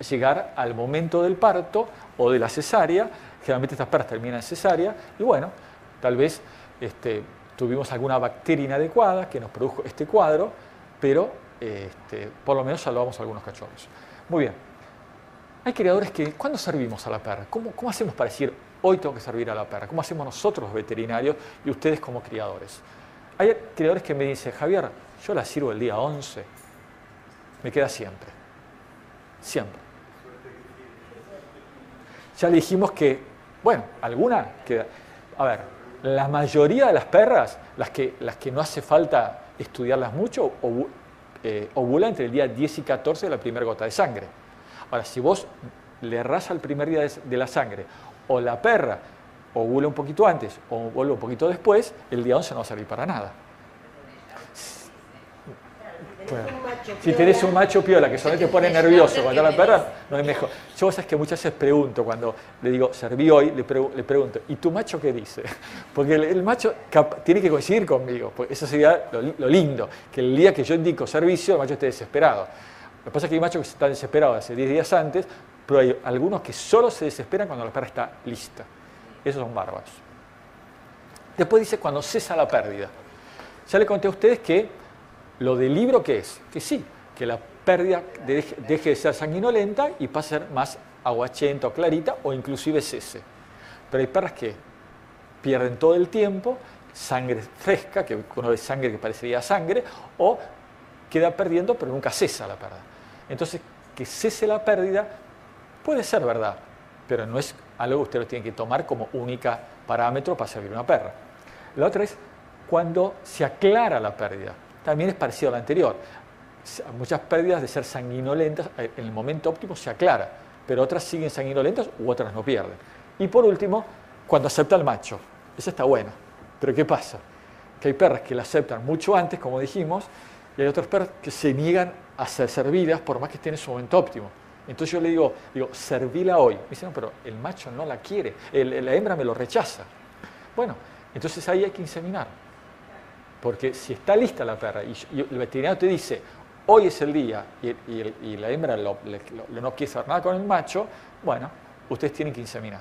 llegar al momento del parto o de la cesárea. Generalmente estas perras terminan en cesárea y bueno, tal vez tuvimos alguna bacteria inadecuada que nos produjo este cuadro, pero por lo menos salvamos a algunos cachorros. Muy bien. Hay criadores que, ¿cuándo servimos a la perra? ¿Cómo hacemos para decir, hoy tengo que servir a la perra? ¿Cómo hacemos nosotros los veterinarios y ustedes como criadores? Hay criadores que me dicen, Javier, yo la sirvo el día 11, me queda siempre. Siempre. Ya le dijimos que, bueno, alguna queda. A ver, la mayoría de las perras, las que no hace falta estudiarlas mucho, ovulan entre el día 10 y 14 de la primera gota de sangre. Ahora, si vos le errás al primer día de la sangre, o la perra ovula un poquito antes, o ovula un poquito después, el día 11 no va a servir para nada. Bueno, si tenés un macho piola que solamente te pone nervioso cuando la perra, no es mejor. Yo sabes que muchas veces pregunto, cuando le digo, serví hoy, le pregunto, ¿y tu macho qué dice? Porque el macho tiene que coincidir conmigo, porque eso sería lo lindo, que el día que yo indico servicio, el macho esté desesperado. Lo que pasa es que hay machos que están desesperados hace 10 días antes, pero hay algunos que solo se desesperan cuando la perra está lista. Esos son bárbaros. Después dice cuando cesa la pérdida. Ya le conté a ustedes que lo del libro, ¿qué es? Que sí, que la pérdida deje de ser sanguinolenta y pase a ser más aguachenta o clarita o inclusive cese. Pero hay perras que pierden todo el tiempo sangre fresca, que uno ve sangre que parecería sangre, o queda perdiendo pero nunca cesa la pérdida. Entonces, que cese la pérdida puede ser verdad, pero no es algo que usted lo tiene que tomar como única parámetro para servir una perra. La otra es cuando se aclara la pérdida. También es parecido a la anterior. Muchas pérdidas de ser sanguinolentas, en el momento óptimo se aclara, pero otras siguen sanguinolentas u otras no pierden. Y por último, cuando acepta el macho. Esa está buena. Pero ¿qué pasa? Que hay perras que la aceptan mucho antes, como dijimos, y hay otras perras que se niegan a ser servidas por más que estén en su momento óptimo. Entonces yo le digo, servila hoy. Me dicen, no, pero el macho no la quiere, la hembra me lo rechaza. Bueno, entonces ahí hay que inseminar. Porque si está lista la perra y el veterinario te dice, hoy es el día, y la hembra no quiere saber nada con el macho, bueno, ustedes tienen que inseminar.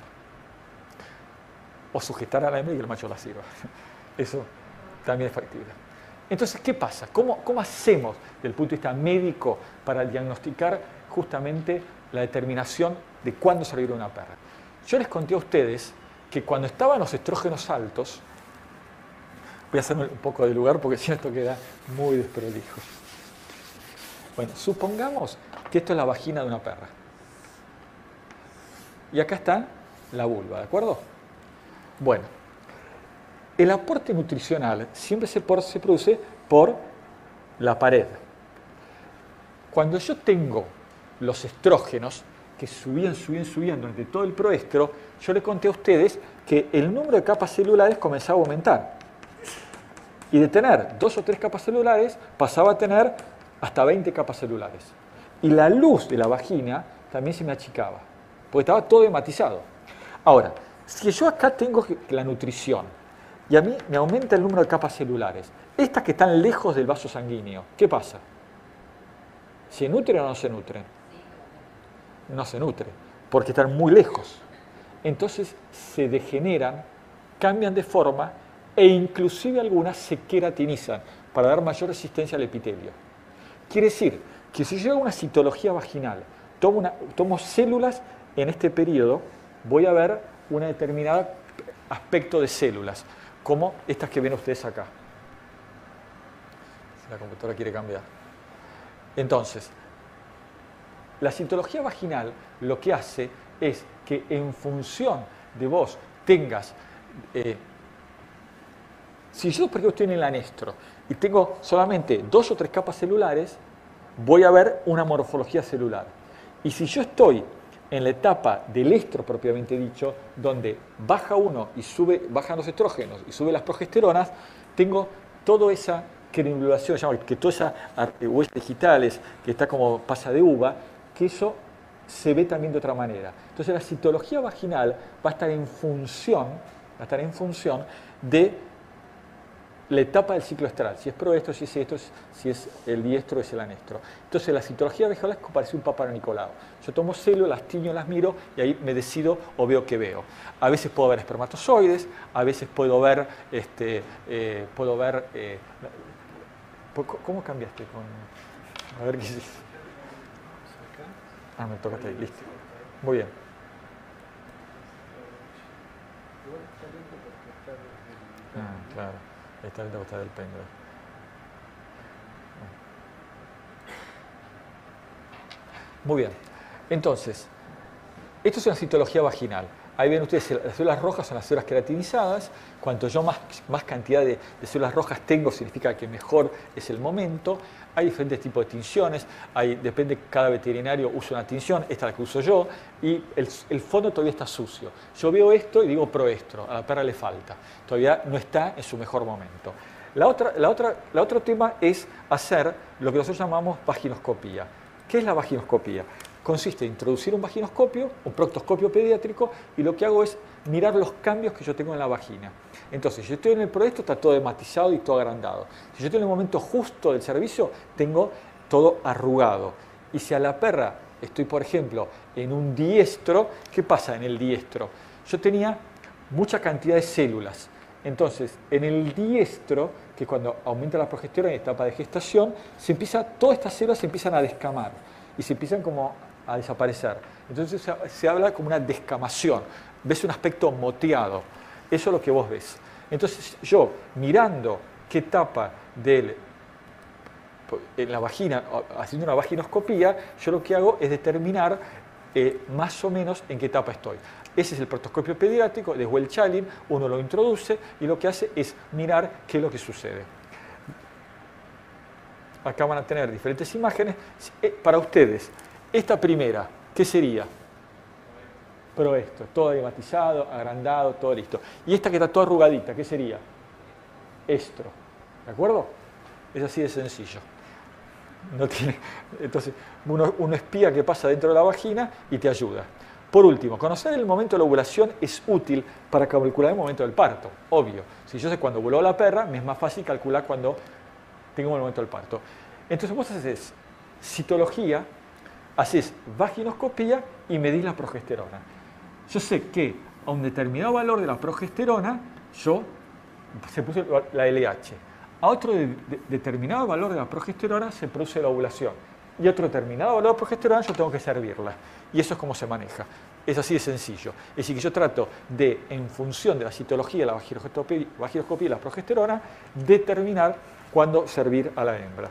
O sujetar a la hembra y que el macho la sirva. Eso también es factible. Entonces, ¿qué pasa? ¿Cómo hacemos desde el punto de vista médico para diagnosticar justamente la determinación de cuándo servir una perra? Yo les conté a ustedes que cuando estaban los estrógenos altos, voy a hacerme un poco de lugar porque si no esto queda muy desprolijo. Bueno, supongamos que esto es la vagina de una perra. Y acá está la vulva, ¿de acuerdo? Bueno, el aporte nutricional siempre se produce por la pared. Cuando yo tengo los estrógenos que subían durante todo el proestro, yo le conté a ustedes que el número de capas celulares comenzaba a aumentar. Y de tener 2 o 3 capas celulares pasaba a tener hasta 20 capas celulares. Y la luz de la vagina también se me achicaba, porque estaba todo hematizado. Ahora, si yo acá tengo la nutrición y a mí me aumenta el número de capas celulares, estas que están lejos del vaso sanguíneo, ¿qué pasa? ¿Se nutren o no se nutren? No se nutren, porque están muy lejos. Entonces se degeneran, cambian de forma e inclusive algunas se queratinizan para dar mayor resistencia al epitelio. Quiere decir que si yo hago una citología vaginal, tomo células en este periodo, voy a ver un determinado aspecto de células, como estas que ven ustedes acá. Si la computadora quiere cambiar. Entonces, la citología vaginal lo que hace es que en función de vos tengas... si yo, por ejemplo, estoy en el anestro y tengo solamente 2 o 3 capas celulares, voy a ver una morfología celular. Y si yo estoy en la etapa del estro propiamente dicho, donde baja uno y bajan los estrógenos y sube las progesteronas, tengo toda esa granulación, que toda esa huellas digitales, que está como pasa de uva, que eso se ve también de otra manera. Entonces la citología vaginal va a estar en función de la etapa del ciclo estral, si es proestro, si es esto, si es el diestro, es el anestro. Entonces la citología vaginal es como parece un Papa Nicolau. Yo tomo células, las tiño, las miro y ahí me decido o veo qué veo. A veces puedo ver espermatozoides, a veces puedo ver... ¿Cómo cambiaste con...? A ver qué hiciste. Ah, me tocaste ahí, listo. Muy bien. Ah, claro. Ahí está el costado del péndulo. Muy bien. Entonces, esto es una citología vaginal. Ahí ven ustedes, las células rojas son las células queratinizadas. Cuanto yo más cantidad de células rojas tengo, significa que mejor es el momento. Hay diferentes tipos de tinciones. Depende, cada veterinario usa una tinción. Esta es la que uso yo. Y el fondo todavía está sucio. Yo veo esto y digo proestro. A la perra le falta. Todavía no está en su mejor momento. La otro tema es hacer lo que nosotros llamamos vaginoscopía. ¿Qué es la vaginoscopía? Consiste en introducir un vaginoscopio, un proctoscopio pediátrico, y lo que hago es mirar los cambios que yo tengo en la vagina. Entonces, si yo estoy en el proestro, está todo hematizado y todo agrandado. Si yo estoy en el momento justo del servicio, tengo todo arrugado. Y si a la perra estoy, por ejemplo, en un diestro, ¿qué pasa en el diestro? Yo tenía mucha cantidad de células. Entonces, en el diestro, que cuando aumenta la progesterona en etapa de gestación, todas estas células se empiezan a descamar y se empiezan como a desaparecer. Entonces se habla como una descamación. Ves un aspecto moteado. Eso es lo que vos ves. Entonces yo, mirando qué etapa en la vagina, haciendo una vaginoscopía, yo lo que hago es determinar más o menos en qué etapa estoy. Ese es el proctoscopio pediátrico de Welch-Allyn, uno lo introduce y lo que hace es mirar qué es lo que sucede. Acá van a tener diferentes imágenes. Para ustedes, esta primera, ¿qué sería? Proesto, todo diamatizado, agrandado, todo listo. Y esta que está toda arrugadita, ¿qué sería? Estro. ¿De acuerdo? Es así de sencillo. No tiene, entonces, uno espía qué pasa dentro de la vagina y te ayuda. Por último, conocer el momento de la ovulación es útil para calcular el momento del parto, obvio. Si yo sé cuándo ovuló la perra, me es más fácil calcular cuando tengo el momento del parto. Entonces vos haces citología, haces vaginoscopía y medís la progesterona. Yo sé que a un determinado valor de la progesterona, se puso la LH. A otro determinado valor de la progesterona se produce la ovulación. Y a otro determinado valor de progesterona yo tengo que servirla. Y eso es como se maneja. Es así de sencillo. Es decir, que yo trato de, en función de la citología, la vaginoscopía y la progesterona, determinar cuándo servir a la hembra.